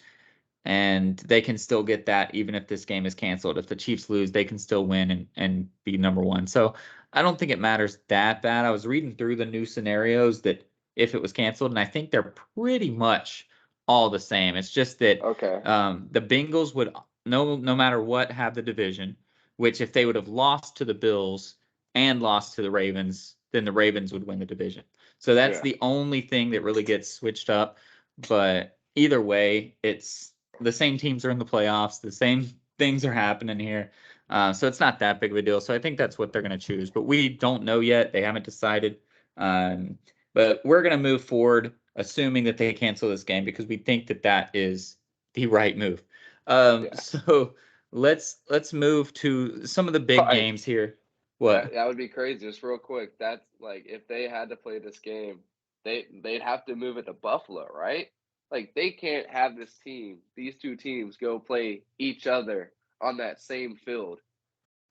and they can still get that even if this game is canceled. If the Chiefs lose, they can still win and be number 1. So I don't think it matters that bad. I was reading through the new scenarios that if it was canceled, and I think they're pretty much all the same. It's just that Okay. the Bengals would no matter what have the division, which if they would have lost to the Bills and lost to the Ravens, then the Ravens would win the division. So that's Yeah. the only thing that really gets switched up. But either way, it's the same teams are in the playoffs. The same things are happening here. So it's not that big of a deal. So I think that's what they're going to choose. But we don't know yet. They haven't decided. Um, but we're going to move forward, assuming that they cancel this game because we think that that is the right move. Yeah. So let's move to some of the big Right. games here. What? That would be crazy. Just real quick, that's like if they had to play this game, they'd have to move it to Buffalo, right? Like they can't have these two teams go play each other on that same field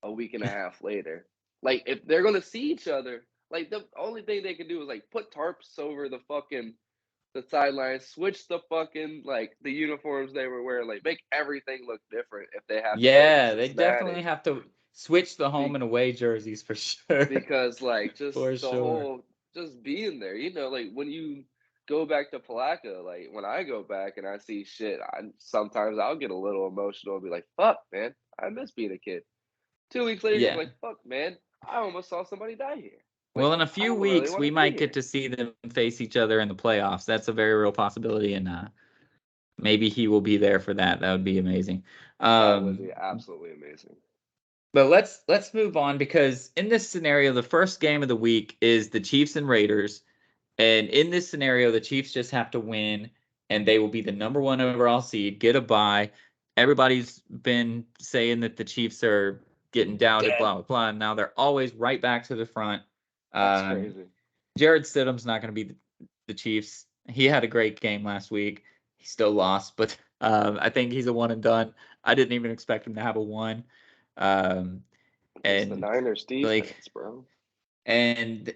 a week and a half later. Like if they're gonna see each other, like the only thing they can do is like put tarps over the sidelines, switch the fucking like the uniforms they were wearing, like make everything look different if they have to go to Yeah, they definitely Cincinnati. have to switch the home Be- and away jerseys for sure. because like just For the sure. whole just being there, like when you go back to Palaka, like when I go back and I see shit, sometimes I'll get a little emotional and be like, "Fuck, man, I miss being a kid." 2 weeks later, you're Yeah. like, "Fuck, man, I almost saw somebody die here. Like Well, in a I few don't really weeks, want we to be might get here." to see them face each other in the playoffs. That's a very real possibility, and maybe he will be there for that. That would be amazing. That would be Um, absolutely amazing. but let's move on because in this scenario, the first game of the week is the Chiefs and Raiders, and in this scenario, the Chiefs just have to win, and they will be the number one overall seed, get a bye. Everybody's been saying that the Chiefs are getting doubted, Dead. blah blah blah. And now they're always right back to the front. That's Um, crazy. Jared Stidham's not going to be the Chiefs. He had a great game last week. He still lost, but I think he's a one and done. I didn't even expect him to have a one. Um, Against the and Niners like, defense, bro. and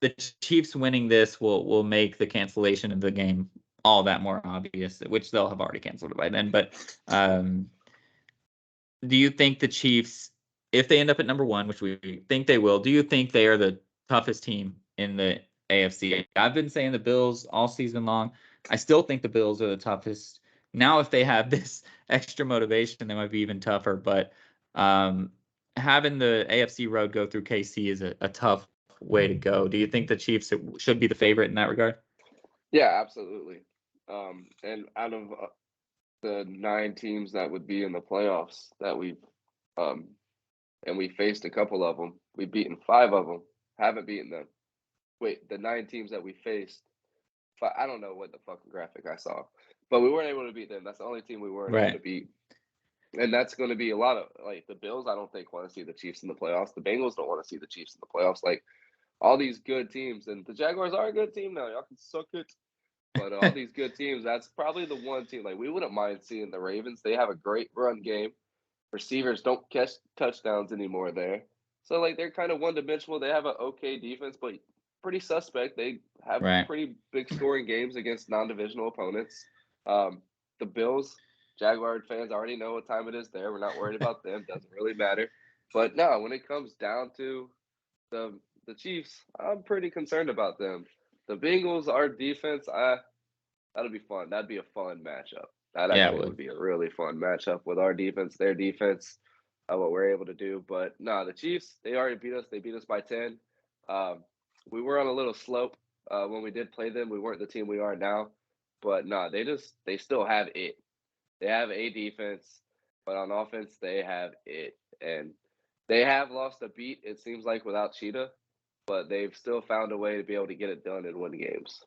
the Chiefs winning this will make the cancellation of the game all that more obvious, which they'll have already canceled it by then. But do you think the Chiefs, if they end up at number one, which we think they will, do you think they are the toughest team in the AFC? I've been saying the Bills all season long. I still think the Bills are the toughest. Now, if they have this extra motivation, they might be even tougher. But um, having the AFC road go through KC is a tough way to go. Do you think the Chiefs should be the favorite in that regard? Yeah, absolutely. And out of the 9 teams that would be in the playoffs that um, and we faced a couple of them. We've beaten 5 of them. Haven't beaten them. Wait, the 9 teams that we faced. I don't know what the fucking graphic I saw, but we weren't able to beat them. That's the only team we weren't able Right. to beat. And that's going to be a lot of like the Bills. I don't think want to see the Chiefs in the playoffs. The Bengals don't want to see the Chiefs in the playoffs. Like all these good teams, and the Jaguars are a good team now. Y'all can suck it. But all these good teams, that's probably the one team. Like we wouldn't mind seeing the Ravens. They have a great run game. Receivers don't catch touchdowns anymore there. So like they're kind of one dimensional. They have an okay defense, but pretty suspect. They have Right. pretty big scoring games against non-divisional opponents. Um, the Bills, Jaguar fans already know what time it is there. We're not worried about them. Doesn't really matter. But no, when it comes down to the Chiefs, I'm pretty concerned about them. The Bengals, our defense, that'll be fun. That'd be a fun matchup. That I Yeah, it think would. would be a really fun matchup with our defense, their defense, what we're able to do. But no, the Chiefs, they already beat us. They beat us by 10. Um, we were on a little slope when we did play them. We weren't the team we are now. But no, they still have it. They have a defense, but on offense, they have it. And they have lost a beat, it seems like, without Cheetah, but they've still found a way to be able to get it done and win games.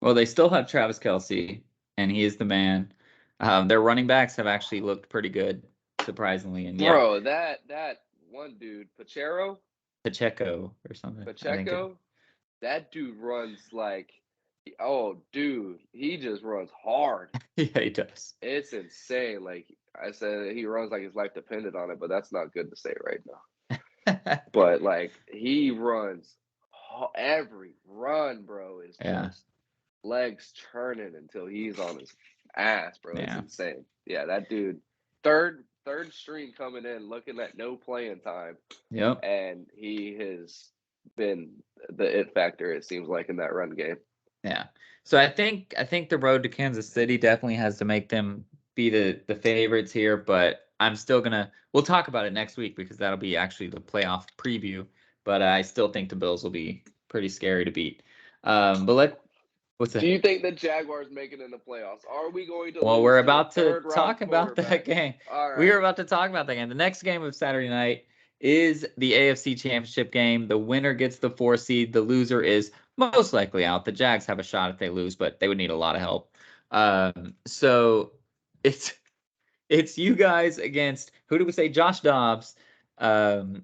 Well, they still have Travis Kelce, and he is the man. Their running backs have actually looked pretty good, surprisingly. And yeah, Bro, that one dude, Pacheco or something. I think it. Pacheco, that dude runs like, oh, dude, he just runs hard. Yeah, he does. It's insane. Like I said, he runs like his life depended on it, but that's not good to say right now. But like he runs every run, bro, is Yeah, just legs churning until he's on his ass, bro. It's yeah. insane. Yeah, that dude, third third string coming in, looking at no playing time. Yep. And he has been the it factor, it seems like, in that run game. Yeah. So I think the road to Kansas City definitely has to make them be the favorites here, but I'm still we'll talk about it next week because that'll be actually the playoff preview. But I still think the Bills will be pretty scary to beat. What's Do that? you think the Jaguars make it in the playoffs? Are we going to Well, lose we're to a about to third round talk about that quarterback? game. All We are right. about to talk about that game. The next game of Saturday night is the AFC Championship game. The winner gets the 4 seed. The loser is most likely out. The Jags have a shot if they lose, but they would need a lot of help. So it's you guys against, who do we say? Josh Dobbs. Um,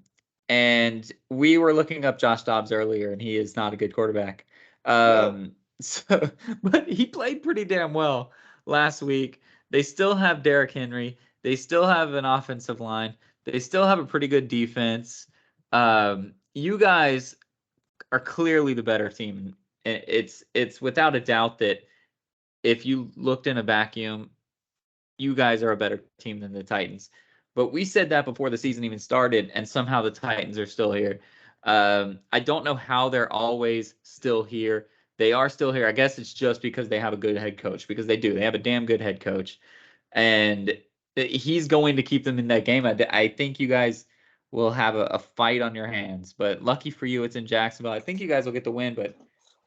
and we were looking up Josh Dobbs earlier, and he is not a good quarterback. No. So, but he played pretty damn well last week. They still have Derrick Henry. They still have an offensive line. They still have a pretty good defense. You guys are clearly the better team. It's without a doubt that if you looked in a vacuum, you guys are a better team than the Titans. But we said that before the season even started, and somehow the Titans are still here. I don't know how they're always still here. They are still here. I guess it's just because they have a good head coach, because they do. They have a damn good head coach. And he's going to keep them in that game. I think you guys will have a fight on your hands. But lucky for you, it's in Jacksonville. I think you guys will get the win, but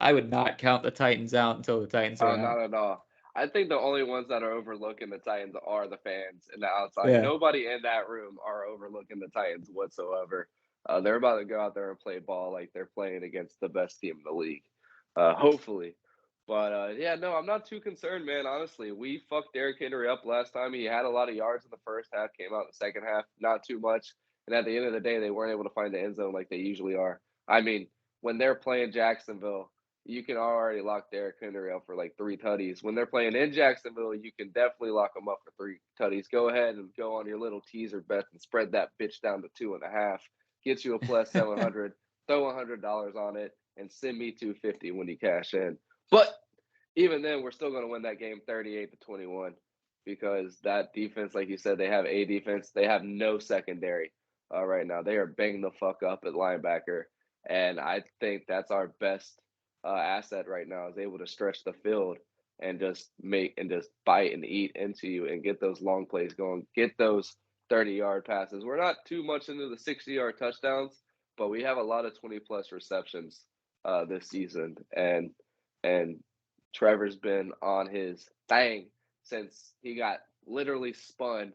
I would not count the Titans out until the Titans are out. Not at all. I think the only ones that are overlooking the Titans are the fans and the outside. Yeah. Nobody in that room are overlooking the Titans whatsoever. They're about to go out there and play ball like they're playing against the best team in the league. Hopefully. But yeah, no, I'm not too concerned, man. Honestly, we fucked Derrick Henry up last time. He had a lot of yards in the first half, came out in the second half, not too much. And at the end of the day, they weren't able to find the end zone like they usually are. I mean, when they're playing Jacksonville, you can already lock Derrick Henry up for like 3 tutties. When they're playing in Jacksonville, you can definitely lock them up for 3 tutties. Go ahead and go on your little teaser bet and spread that bitch down to 2.5. Get you a plus 700. Throw $100 on it and send me 250 when you cash in. But even then, we're still going to win that game 38-21 because that defense, like you said, they have a defense. They have no secondary right now. They are banging the fuck up at linebacker, and I think that's our best asset right now, is able to stretch the field and just bite and eat into you and get those long plays going, get those 30-yard passes. We're not too much into the 60-yard touchdowns, but we have a lot of 20+ receptions this season, and Trevor's been on his thing since he got literally spun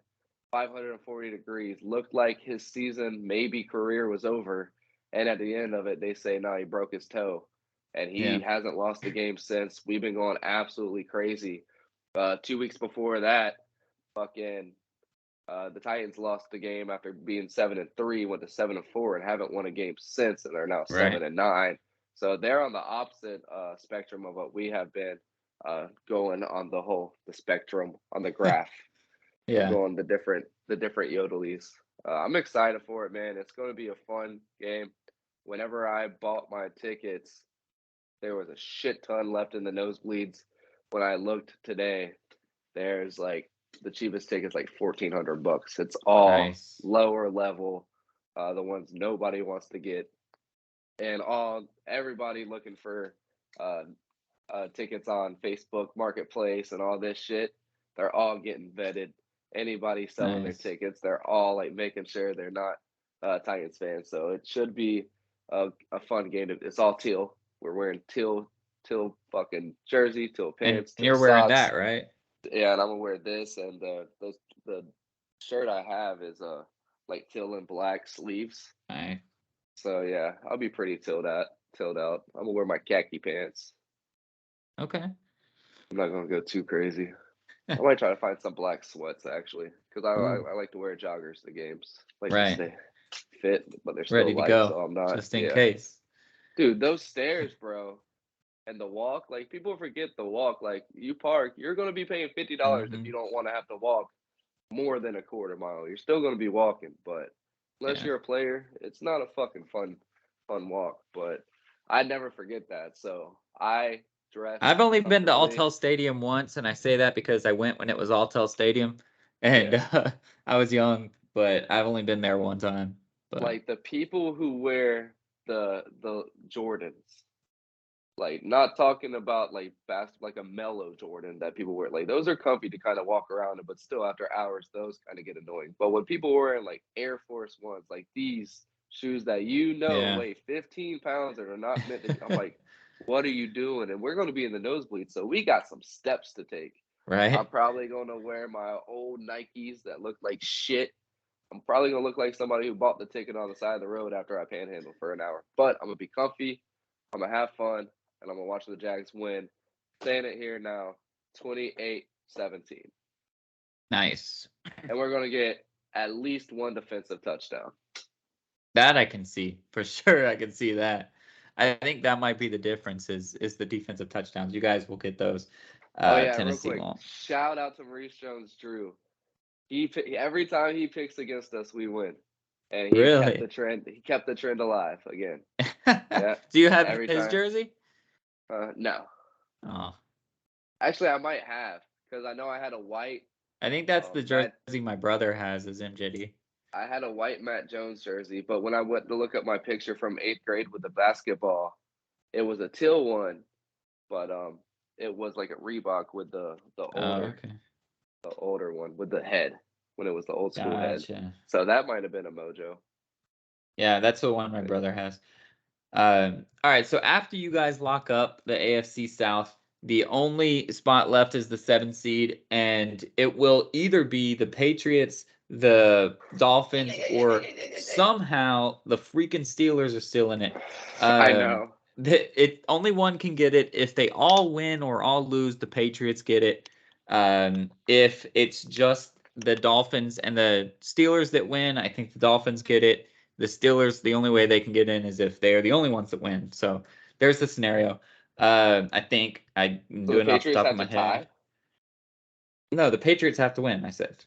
540 degrees. Looked like his season, maybe career, was over. And at the end of it, they say, no, he broke his toe. And he hasn't lost the game since. We've been going absolutely crazy. 2 weeks before that, fucking the Titans lost the game after being 7-3, went to 7-4, and haven't won a game since, and they're now 7-9. So they're on the opposite spectrum of what we have been going on the spectrum on the graph. Going the different yodelies. I'm excited for it, man. It's going to be a fun game. Whenever I bought my tickets, there was a shit ton left in the nosebleeds. When I looked today, there's like the cheapest ticket's like $1,400. It's all lower level, the ones nobody wants to get, and everybody looking for tickets on Facebook Marketplace and all this shit. They're all getting vetted. Anybody selling their tickets, they're all like making sure they're not Titans fans. So it should be a fun game. It's all teal. We're wearing teal fucking jersey, teal pants, and you're teal wearing socks. that, right? Yeah, and I'm gonna wear this, and the shirt I have is like teal and black sleeves. Right. So yeah, I'll be pretty tilled out. I'm gonna wear my khaki pants. Okay. I'm not gonna go too crazy. I might try to find some black sweats actually, because I like to wear joggers to games. Like to stay fit, but they're still ready to light, go, so I'm not. just in case. Dude, those stairs, bro, and the walk. Like people forget the walk. Like you park, you're gonna be paying $50 if you don't want to have to walk more than a quarter mile. You're still gonna be walking, but unless you're a player, it's not a fucking fun walk. But I never forget that. So I dress. I've only been to Alltel Stadium once, and I say that because I went when it was Alltel Stadium, and Yeah. I was young, but I've only been there one time. But Like the people who wear the Jordans, like not talking about like like a mellow Jordan that people wear. Like those are comfy to kind of walk around in, but still after hours, those kind of get annoying. But when people wearing like Air Force Ones, like these shoes that yeah, weigh 15 pounds and are not meant to be, I'm like, what are you doing? And we're going to be in the nosebleed, so we got some steps to take. I'm right. probably going to wear my old Nikes that look like shit. I'm probably gonna look like somebody who bought the ticket on the side of the road after I panhandle for an hour. But I'm gonna be comfy, I'm gonna have fun, and I'm gonna watch the Jags win. Saying it here now, 28-17. Nice. And we're gonna get at least one defensive touchdown. That I can see for sure. I can see that. I think that might be the difference is the defensive touchdowns. You guys will get those. Oh yeah, real Tennessee quick, won't. shout out to Maurice Jones-Drew. Every time he picks against us, we win, and he kept the Really? trend. He kept the trend alive again. Yeah, Do you have every his time. jersey? No, Oh, actually, I might have because I know I had a white I think that's the Matt. jersey my brother has is MJD. I had a white Matt Jones jersey, but when I went to look up my picture from 8th grade with the basketball, it was a teal one, but it was like a Reebok with the Oh, older okay. the older one with the head when it was the old school head. Gotcha. So that might have been a mojo. Yeah, that's the one my But yeah. brother has. All right, so after you guys lock up the AFC South, the only spot left is the 7th seed, and it will either be the Patriots, the Dolphins, or somehow the freaking Steelers are still in it. I know. Only one can get it. If they all win or all lose, the Patriots get it. If it's just the Dolphins and the Steelers that win, I think the Dolphins get it. The Steelers, the only way they can get in is if they're the only ones that win. So there's the scenario. I think I'm So the doing it off the Patriots top of have my to head. tie. No, the Patriots have to win, I said.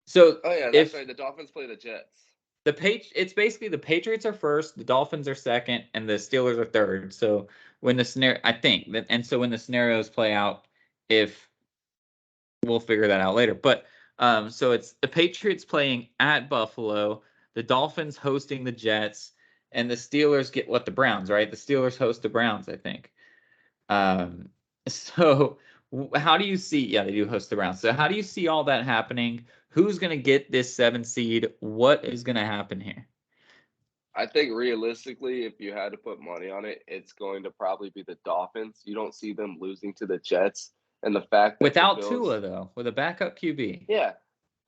So Oh yeah, that's if right. The Dolphins play the Jets. it's basically the Patriots are first, the Dolphins are second, and the Steelers are third. So when the scenario, I think that, and so when the scenarios play out, if we'll figure that out later. But so it's the Patriots playing at Buffalo, the Dolphins hosting the Jets, and the Steelers get what the Browns, right? The Steelers host the Browns, I think. Um, so how do you see? Yeah, they do host the Browns. So how do you see all that happening? Who's going to get this 7 seed? What is going to happen here? I think realistically, if you had to put money on it, it's going to probably be the Dolphins. You don't see them losing to the Jets, and the fact that the Without Tua Bills, though, with a backup QB. yeah,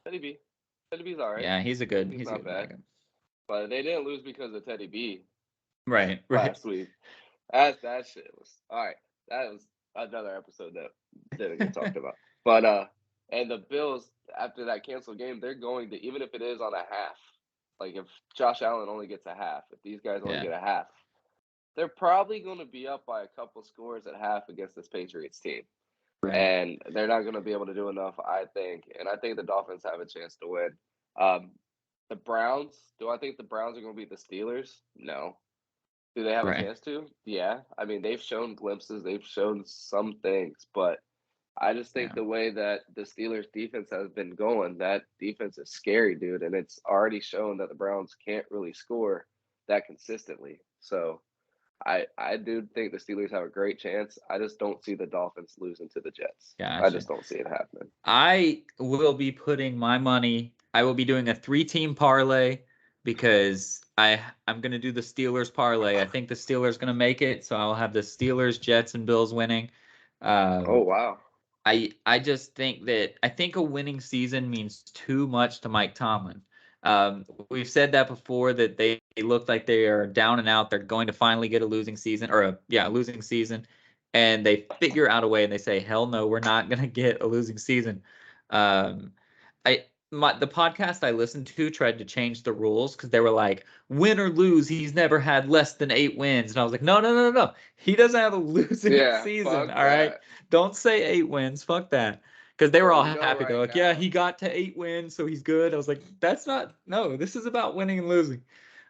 Teddy B, Teddy B's all right. Yeah, Teddy B's he's a not good bad, backup. but they didn't lose because of Teddy B Right, right. last week. That shit was all right. That was another episode that didn't get talked about. But and the Bills after that canceled game, they're going to even if it is on a half. Like if Josh Allen only gets a half, if these guys only Yeah, get a half, they're probably going to be up by a couple scores at half against this Patriots team. right. And they're not going to be able to do enough, I think. And I think the Dolphins have a chance to win. Um, the Browns, do I think the Browns are going to beat the Steelers? No. Do they have a Right. chance to? Yeah. I mean, they've shown glimpses, they've shown some things, but I just think Yeah. the way that the Steelers defense has been going, that defense is scary, dude. And it's already shown that the Browns can't really score that consistently. So I do think the Steelers have a great chance. I just don't see the Dolphins losing to the Jets. I Gotcha. just don't see it happening. I will be putting my money. I will be doing a 3-team parlay because I'm gonna do the Steelers parlay. I think the Steelers gonna make it, so I'll have the Steelers, Jets, and Bills winning. Oh Um, wow. I just think that I think a winning season means too much to Mike Tomlin. We've said that before that they look like they are down and out. They're going to finally get a losing season or a losing season, and they figure out a way and they say, "Hell no, we're not going to get a losing season." Um, the podcast I listened to tried to change the rules because they were like, "Win or lose, he's never had less than 8 wins," and I was like, "No, no, no, no, no. He doesn't have a losing Yeah, season. fuck All right." that. Don't say 8 wins. Fuck that. Because they were Well, all you know happy. They're right like, yeah, now, he got to 8 wins, so he's good. I was like, that's not. No, this is about winning and losing.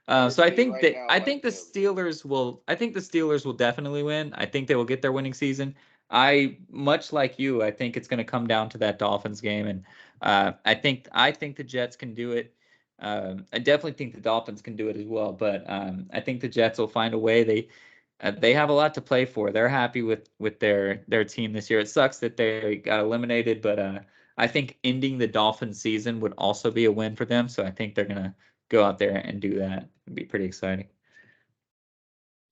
our So team right now I might think the be a loser. Steelers will. I think the Steelers will definitely win. I think they will get their winning season. much like you, I think it's going to come down to that Dolphins game, and I think the Jets can do it. I definitely think the Dolphins can do it as well, but I think the Jets will find a way. They have a lot to play for. They're happy with their team this year. It sucks that they got eliminated, but I think ending the Dolphins season would also be a win for them. So I think they're gonna go out there and do that. It'd be pretty exciting.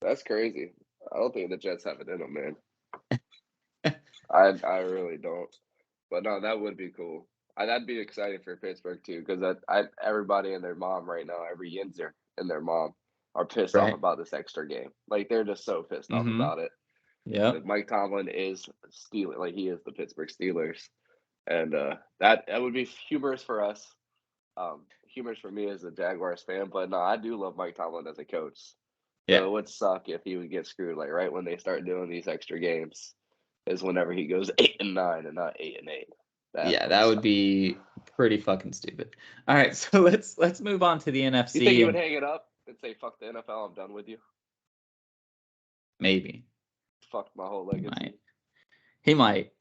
That's crazy. I don't think the Jets have it in them, man. I really don't. But no, that would be cool. That'd be exciting for Pittsburgh too, because everybody and their mom right now, every Yinzer and their mom are pissed off Right. about this extra game. Like they're just so pissed off Mm-hmm. about it. Yeah. Like Mike Tomlin is Steeler, like he is the Pittsburgh Steelers, and that would be humorous for us. Humorous for me as a Jaguars fan, but no, I do love Mike Tomlin as a coach. Yeah. So it would suck if he would get screwed. Like right when they start doing these extra games, is whenever he goes 8-9 and not 8-8. That would be pretty fucking stupid. All right, so let's move on to the NFC. You think he would hang it up and say, "Fuck the NFL, I'm done with you"? Maybe. Fuck my whole legacy. He might.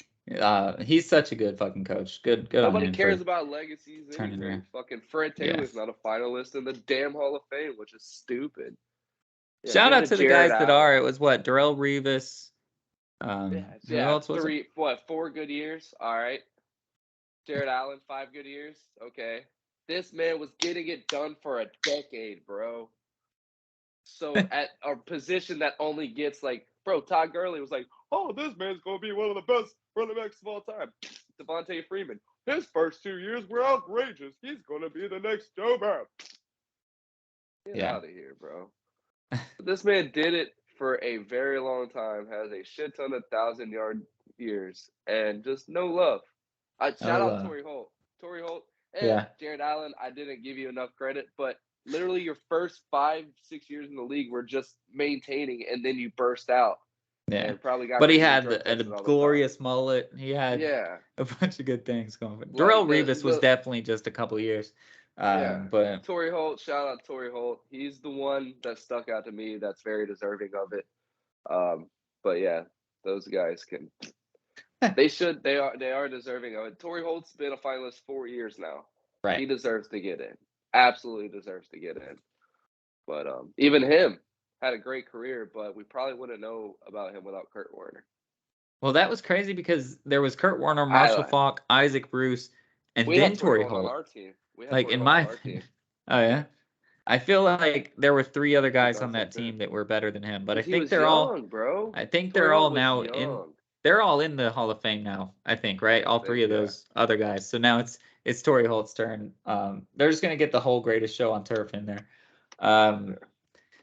He's such a good fucking coach. Good. Nobody cares about legacies anyway. Fucking Fred Taylor's not a finalist in the damn Hall of Fame, which is stupid. Yeah, shout out to the guys that are. It was what, Darrelle Revis. Who else was it? 4 good years. All right. Jared Allen, 5 good years. Okay. This man was getting it done for a decade, bro. So at a position that only gets like, bro, Todd Gurley was like, oh, this man's going to be one of the best running backs of all time. Devontae Freeman. His first 2 years were outrageous. He's going to be the next Joe Burrow. Get out of here, bro. This man did it for a very long time, has a shit ton of 1,000-yard years, and just no love. Shout out Torrey Holt. Torrey Holt and Jared Allen, I didn't give you enough credit, but literally your first 5-6 years in the league were just maintaining, and then you burst out. Yeah, and probably got. But he had a glorious mullet. He had a bunch of good things going for him. Darrelle Revis was definitely just a couple of years. But Torrey Holt, shout out Torrey Holt. He's the one that stuck out to me. That's very deserving of it. But yeah, those guys can. They should. They are deserving of it. Torrey Holt's been a finalist 4 years now. Right. He deserves to get in. Absolutely deserves to get in. But even him had a great career, but we probably wouldn't know about him without Kurt Warner. Well, that was crazy because there was Kurt Warner, Marshall Faulk, Isaac Bruce, and then Torrey Holt. On our team. Like in my team. Oh yeah. I feel like there were 3 other guys on that team that were better than him, but I think they're all. Bro. I think they're all now in. They're all in the Hall of Fame now. I think, right? All 3 of those other guys. So now it's Torrey Holt's turn. They're just gonna get the whole greatest show on turf in there.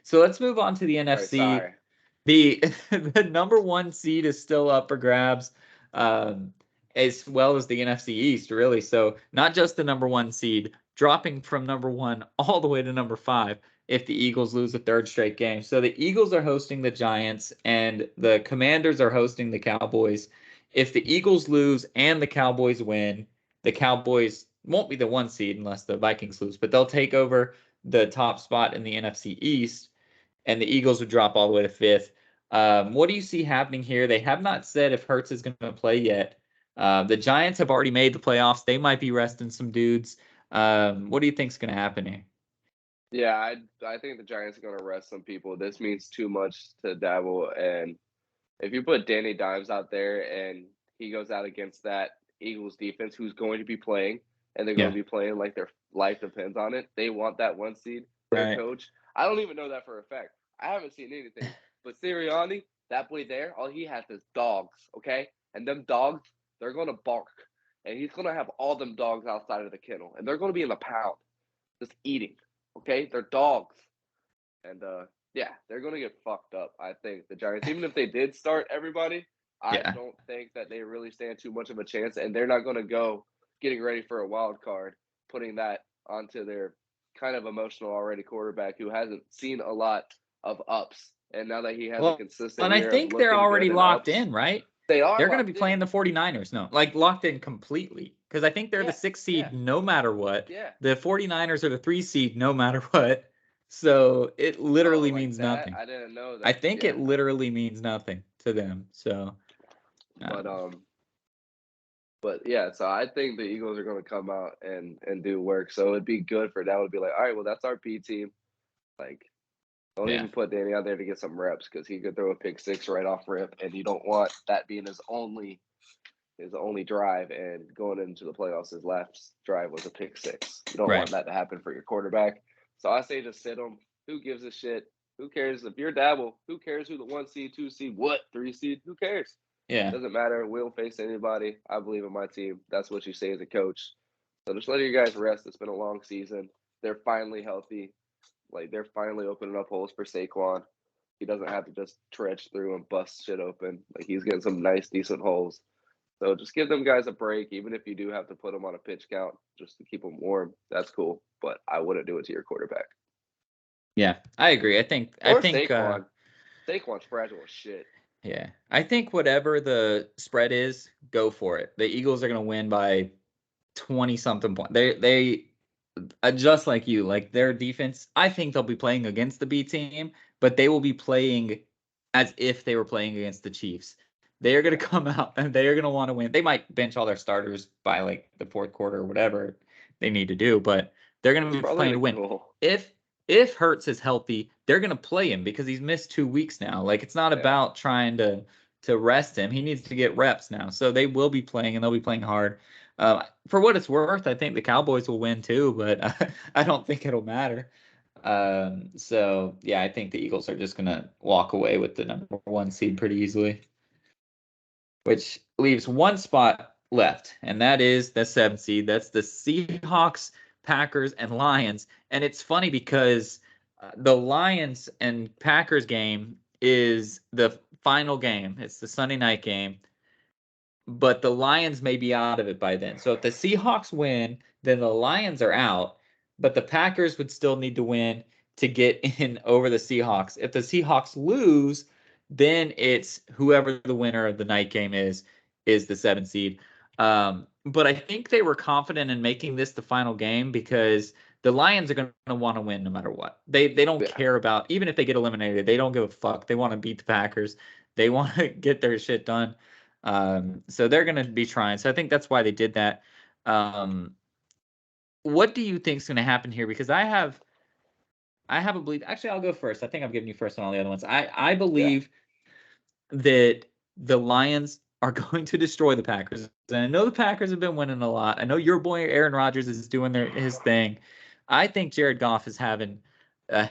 So let's move on to the NFC. Right, the number 1 seed is still up for grabs, as well as the NFC East, really. So not just the number 1 seed, dropping from number 1 all the way to number 5 if the Eagles lose a 3rd straight game. So the Eagles are hosting the Giants and the Commanders are hosting the Cowboys. If the Eagles lose and the Cowboys win, the Cowboys won't be the 1 seed unless the Vikings lose, but they'll take over the top spot in the NFC East, and the Eagles would drop all the way to 5th. What do you see happening here? They have not said if Hurts is going to play yet. The Giants have already made the playoffs. They might be resting some dudes. What do you think is going to happen here? Yeah, I think the Giants are going to rest some people. This means too much to Dabble, and if you put Danny Dimes out there and he goes out against that Eagles defense, who's going to be playing, and they're going to be playing like their life depends on it. They want that 1 seed. Their coach. I don't even know that for a fact. I haven't seen anything. But Sirianni, that boy there, all he has is dogs, okay? And them dogs, they're going to bark. And he's going to have all them dogs outside of the kennel. And they're going to be in the pound just eating, okay? They're dogs. And, they're going to get fucked up, I think, the Giants. Even if they did start everybody, I don't think that they really stand too much of a chance. And they're not going to go getting ready for a wild card, putting that onto their kind of emotional already quarterback who hasn't seen a lot of ups. And now that he has a consistent and I think they're already locked in, right? They are. They're going to be playing the 49ers. No, like locked in completely. Because I think they're the 6th seed no matter what. Yeah. The 49ers are the 3 seed no matter what. So it literally means nothing. I didn't know that. I think it literally means nothing to them. So But yeah, so I think the Eagles are going to come out and do work. So it'd be good for Dabo to be like, all right, well, that's our B team. Like, don't even put Danny out there to get some reps because he could throw a pick six right off rip, and you don't want that being his only drive. And going into the playoffs, his last drive was a pick six. You don't want that to happen for your quarterback. So I say just sit him. Who gives a shit? Who cares if you're Dabo? Who cares who the 1 seed, 2 seed, what 3 seed? Who cares? Yeah. Doesn't matter. We don't face anybody. I believe in my team. That's what you say as a coach. So just let your guys rest. It's been a long season. They're finally healthy. Like, they're finally opening up holes for Saquon. He doesn't have to just trudge through and bust shit open. Like, he's getting some nice, decent holes. So just give them guys a break, even if you do have to put them on a pitch count just to keep them warm. That's cool, but I wouldn't do it to your quarterback. Yeah, I agree. I think Saquon. Saquon's fragile as shit. Yeah, I think whatever the spread is, go for it. The Eagles are going to win by 20-something points. They just like you, like their defense. I think they'll be playing against the B team, but they will be playing as if they were playing against the Chiefs. They are going to come out and they are going to want to win. They might bench all their starters by like the fourth quarter or whatever they need to do, but they're going to be playing to win. Cool. If Hurts is healthy, they're going to play him because he's missed 2 weeks now. Like, it's not about trying to rest him. He needs to get reps now. So they will be playing, and they'll be playing hard. For what it's worth, I think the Cowboys will win too, but I don't think it'll matter. So, yeah, I think the Eagles are just going to walk away with the number 1 seed pretty easily, which leaves one spot left, and that is the 7th seed. That's the Seahawks, Packers, and Lions. And it's funny because the Lions and Packers game is the final game. It's the Sunday night game. But the Lions may be out of it by then. So if the Seahawks win, then the Lions are out. But the Packers would still need to win to get in over the Seahawks. If the Seahawks lose, then it's whoever the winner of the night game is the 7th seed. But I think they were confident in making this the final game because the Lions are going to want to win no matter what. They don't care about, even if they get eliminated, they don't give a fuck. They want to beat the Packers. They want to get their shit done. So they're going to be trying. So I think that's why they did that. What do you think is going to happen here? Because I have a belief. Actually, I'll go first. I think I've given you first on all the other ones. I believe that the Lions are going to destroy the Packers. And I know the Packers have been winning a lot. I know your boy Aaron Rodgers is doing his thing. I think Jared Goff is having a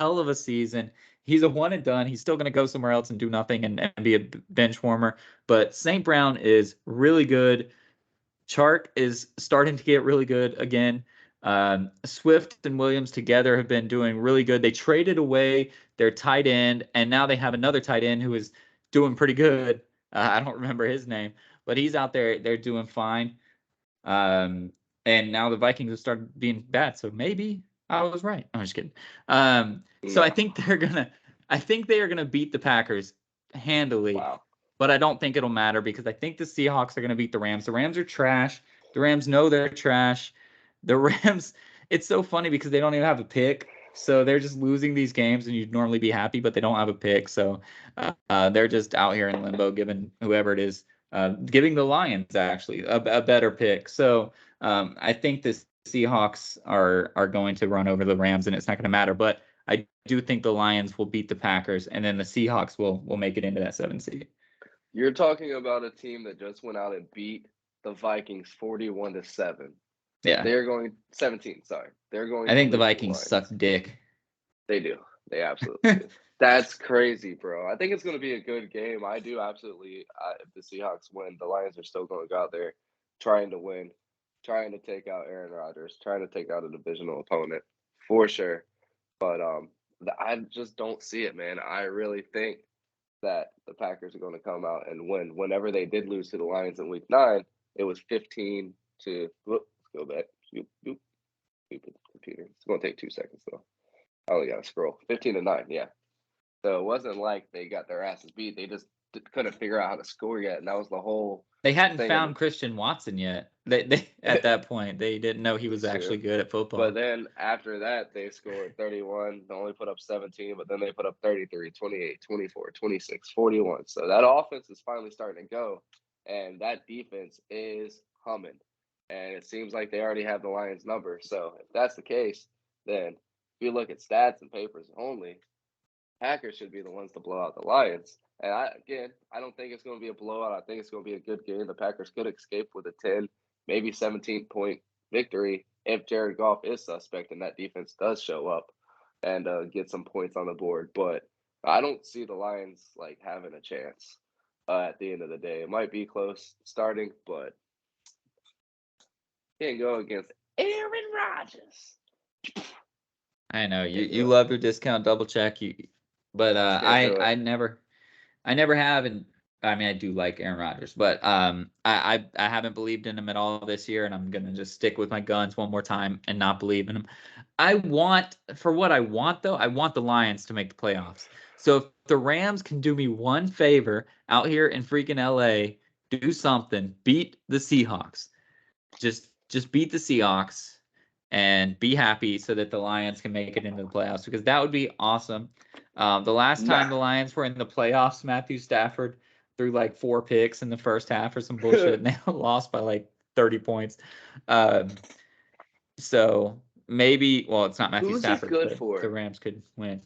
hell of a season. He's a one and done. He's still going to go somewhere else and do nothing and be a bench warmer. But St. Brown is really good. Chark is starting to get really good again. Swift and Williams together have been doing really good. They traded away their tight end, and now they have another tight end who is doing pretty good. I don't remember his name, but he's out there. They're doing fine. And now the Vikings have started being bad. So maybe I was right. I'm just kidding. So I think they are gonna beat the Packers handily. Wow. But I don't think it'll matter because I think the Seahawks are going to beat the Rams. The Rams are trash. The Rams know they're trash. The Rams, it's so funny because they don't even have a pick. So they're just losing these games and you'd normally be happy, but they don't have a pick. So they're just out here in limbo, giving whoever it is, giving the Lions actually a better pick. So I think the Seahawks are going to run over the Rams and it's not going to matter. But I do think the Lions will beat the Packers and then the Seahawks will make it into that 7th seed. You're talking about a team that just went out and beat the Vikings 41-7. Yeah. They're going 17, sorry. They're going I think the Vikings suck dick. They do. They absolutely do. That's crazy, bro. I think it's going to be a good game. I do absolutely. If the Seahawks win, the Lions are still going to go out there trying to win, trying to take out Aaron Rodgers, trying to take out a divisional opponent for sure. But I just don't see it, man. I really think that the Packers are going to come out and win. Whenever they did lose to the Lions in Week 9, it was 15 to. Let's go back. Stupid computer. It's going to take 2 seconds though. I only got to scroll. 15-9. Yeah. So it wasn't like they got their asses beat. They just couldn't figure out how to score yet, and that was the whole. They hadn't found Christian Watson yet. They at that point they didn't know he was It's actually true. good at But football. then after that, they scored 31. They only put up 17, but then they put up 33, 28, 24, 26, 41. So that offense is finally starting to go, and that defense is humming. And it seems like they already have the Lions' number. So if that's the case, then if you look at stats and papers only, Packers should be the ones to blow out the Lions. And I don't think it's going to be a blowout. I think it's going to be a good game. The Packers could escape with a 10, maybe 17-point victory if Jared Goff is suspect and that defense does show up and get some points on the board. But I don't see the Lions like having a chance at the end of the day. It might be close starting, but can't go against Aaron Rodgers. I know you love your discount double check, but I never have, and I mean I do like Aaron Rodgers, but I haven't believed in him at all this year, and I'm gonna just stick with my guns one more time and not believe in him. I want the Lions to make the playoffs. So if the Rams can do me one favor out here in freaking LA, do something, beat the Seahawks. Just beat the Seahawks and be happy so that the Lions can make it into the playoffs, because that would be awesome. The last time the Lions were in the playoffs, Matthew Stafford threw like 4 picks in the first half or some bullshit, and they lost by like 30 points. So maybe, well, it's not Matthew Stafford, but the Rams could win.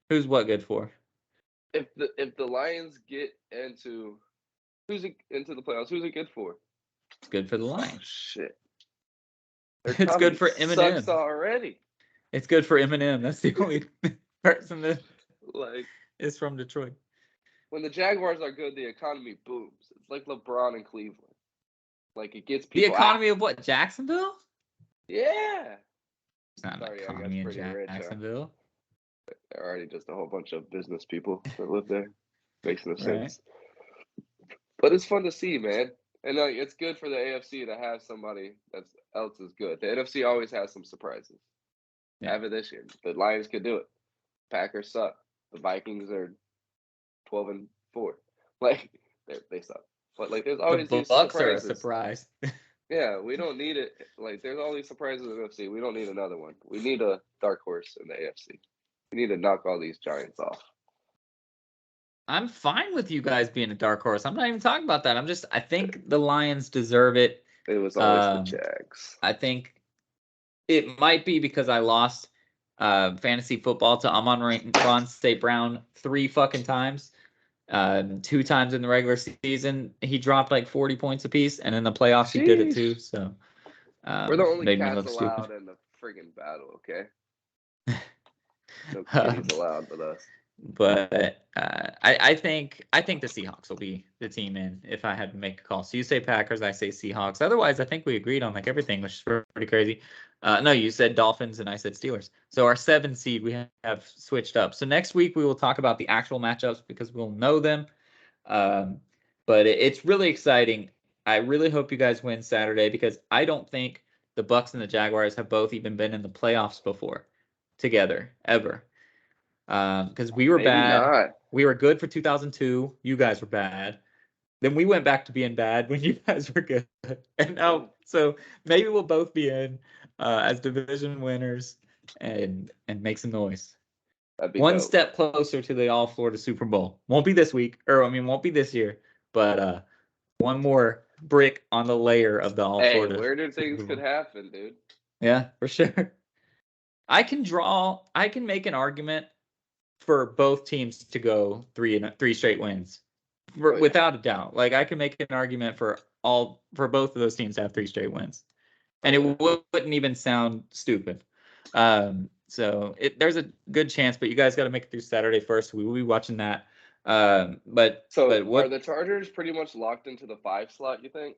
Who's what good for? If the Lions get into into the playoffs, who's it good for? It's good for the Lions. Oh, shit. It's good for Eminem. Sucks already. It's good for Eminem. That's the only person that like is from Detroit. When the Jaguars are good, the economy booms. It's like LeBron in Cleveland. Like it gets people. The economy of what? Jacksonville? Yeah. It's not an economy in Jacksonville. They're already just a whole bunch of business people that live there. Makes no sense. But it's fun to see, man. And it's good for the AFC to have somebody else is good. The NFC always has some surprises. Yeah. Have it this year. The Lions could do it. Packers suck. The Vikings are 12-4. Like they suck. But like there's always the Bucks are a surprise. Yeah, we don't need it. Like there's all these surprises in the NFC. We don't need another one. We need a dark horse in the AFC. We need to knock all these giants off. I'm fine with you guys being a dark horse. I'm not even talking about that. I think the Lions deserve it. It was always the Jags. I think it might be because I lost fantasy football to Amon-Ra St. Brown 3 fucking times. 2 times in the regular season, he dropped like 40 points apiece, and in the playoffs he did it too. So we're the only cats allowed in the friggin' battle, okay? No kitties allowed with us. But I think the Seahawks will be the team in if I had to make a call. So you say Packers, I say Seahawks. Otherwise, I think we agreed on like everything, which is pretty crazy. No, you said Dolphins and I said Steelers. So our 7 seed we have switched up. So next week we will talk about the actual matchups because we'll know them. But it's really exciting. I really hope you guys win Saturday because I don't think the Bucks and the Jaguars have both even been in the playoffs before together ever. Because we were bad. We were good for 2002. You guys were bad. Then we went back to being bad when you guys were good. And now, so maybe we'll both be in as division winners and make some noise. One step closer to the All Florida Super Bowl. Won't be this week, won't be this year, but one more brick on the layer of the All Florida. Hey, weirder things could happen, dude. Yeah, for sure. I can make an argument for both teams to go 3 straight wins, without a doubt. Like I can make an argument for both of those teams to have 3 straight wins, and it wouldn't even sound stupid. So there's a good chance, but you guys got to make it through Saturday first. We will be watching that. But are the Chargers pretty much locked into the 5 slot? You think?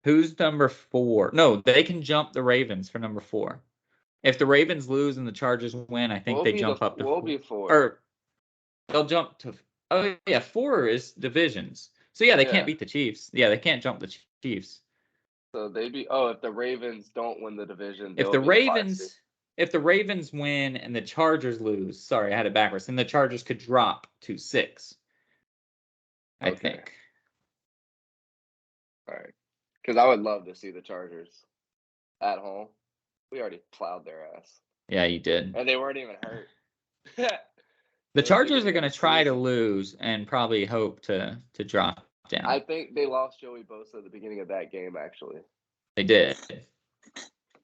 Who's number 4? No, they can jump the Ravens for number 4. If the Ravens lose and the Chargers win, I think they jump up to 4. We'll be 4. Or they'll jump to. Oh yeah, 4 is divisions. So yeah, they can't beat the Chiefs. Yeah, they can't jump the Chiefs. So they'd be. Oh, if the Ravens don't win the division, if the Ravens win and the Chargers lose, sorry, I had it backwards, then the Chargers could drop to 6. I think. All right. Because I would love to see the Chargers at home. We already plowed their ass. Yeah, you did. And they weren't even hurt. The Chargers are going to try to lose and probably hope to drop down. I think they lost Joey Bosa at the beginning of that game, actually. They did.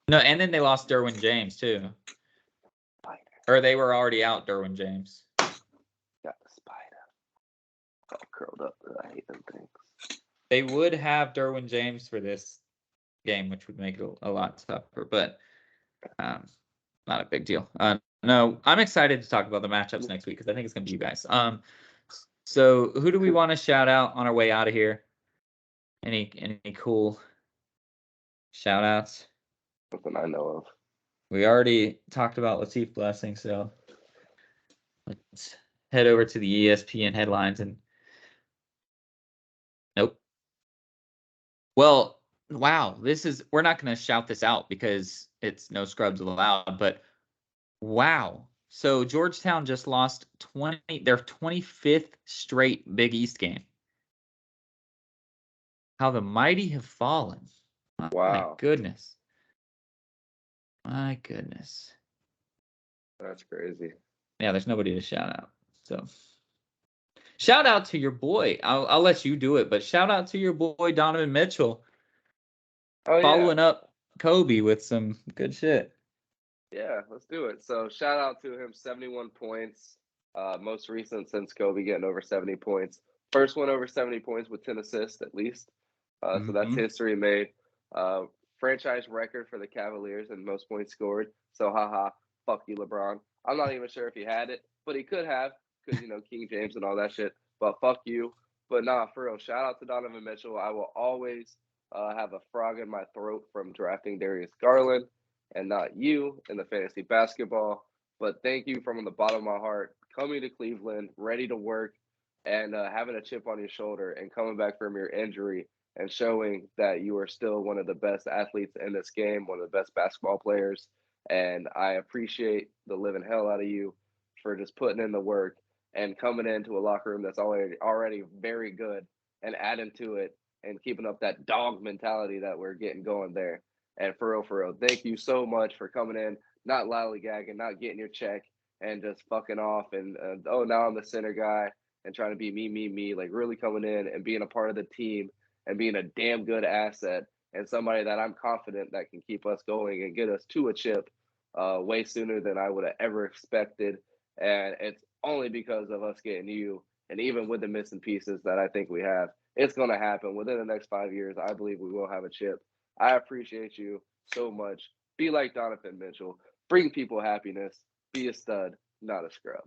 No, and then they lost Derwin James, too. Or they were already out, Derwin James. Got the spider. All curled up. I hate them things. They would have Derwin James for this game, which would make it a lot tougher, but not a big deal. No, I'm excited to talk about the matchups next week because I think it's going to be you guys. So who do we want to shout out on our way out of here? Any cool shout outs? Nothing I know of. We already talked about Latif Blessing, so let's head over to the ESPN headlines and nope. Well, wow, we're not going to shout this out because it's no scrubs allowed, but wow. So Georgetown just lost their 25th straight Big East game. How the mighty have fallen. Wow. My goodness. My goodness. That's crazy. Yeah, there's nobody to shout out. So shout out to your boy. I'll let you do it, but shout out to your boy Donovan Mitchell. Following up Kobe with some good shit. Yeah, let's do it. So shout out to him, 71 points. Most recent since Kobe getting over 70 points. First one over 70 points with 10 assists at least. So that's history made. Franchise record for the Cavaliers and most points scored. So haha, fuck you, LeBron. I'm not even sure if he had it, but he could have because, King James and all that shit. But fuck you. But nah, for real, shout out to Donovan Mitchell. I will always have a frog in my throat from drafting Darius Garland and not you in the fantasy basketball. But thank you from the bottom of my heart, coming to Cleveland, ready to work, and having a chip on your shoulder and coming back from your injury and showing that you are still one of the best athletes in this game, one of the best basketball players. And I appreciate the living hell out of you for just putting in the work and coming into a locker room that's already very good and adding to it and keeping up that dog mentality that we're getting going there. And for real, thank you so much for coming in, not lollygagging, not getting your check and just fucking off and, now I'm the center guy and trying to be me, like really coming in and being a part of the team and being a damn good asset and somebody that I'm confident that can keep us going and get us to a chip way sooner than I would have ever expected. And it's only because of us getting you, and even with the missing pieces that I think we have, it's going to happen within the next 5 years. I believe we will have a chip. I appreciate you so much. Be like Donovan Mitchell. Bring people happiness. Be a stud, not a scrub.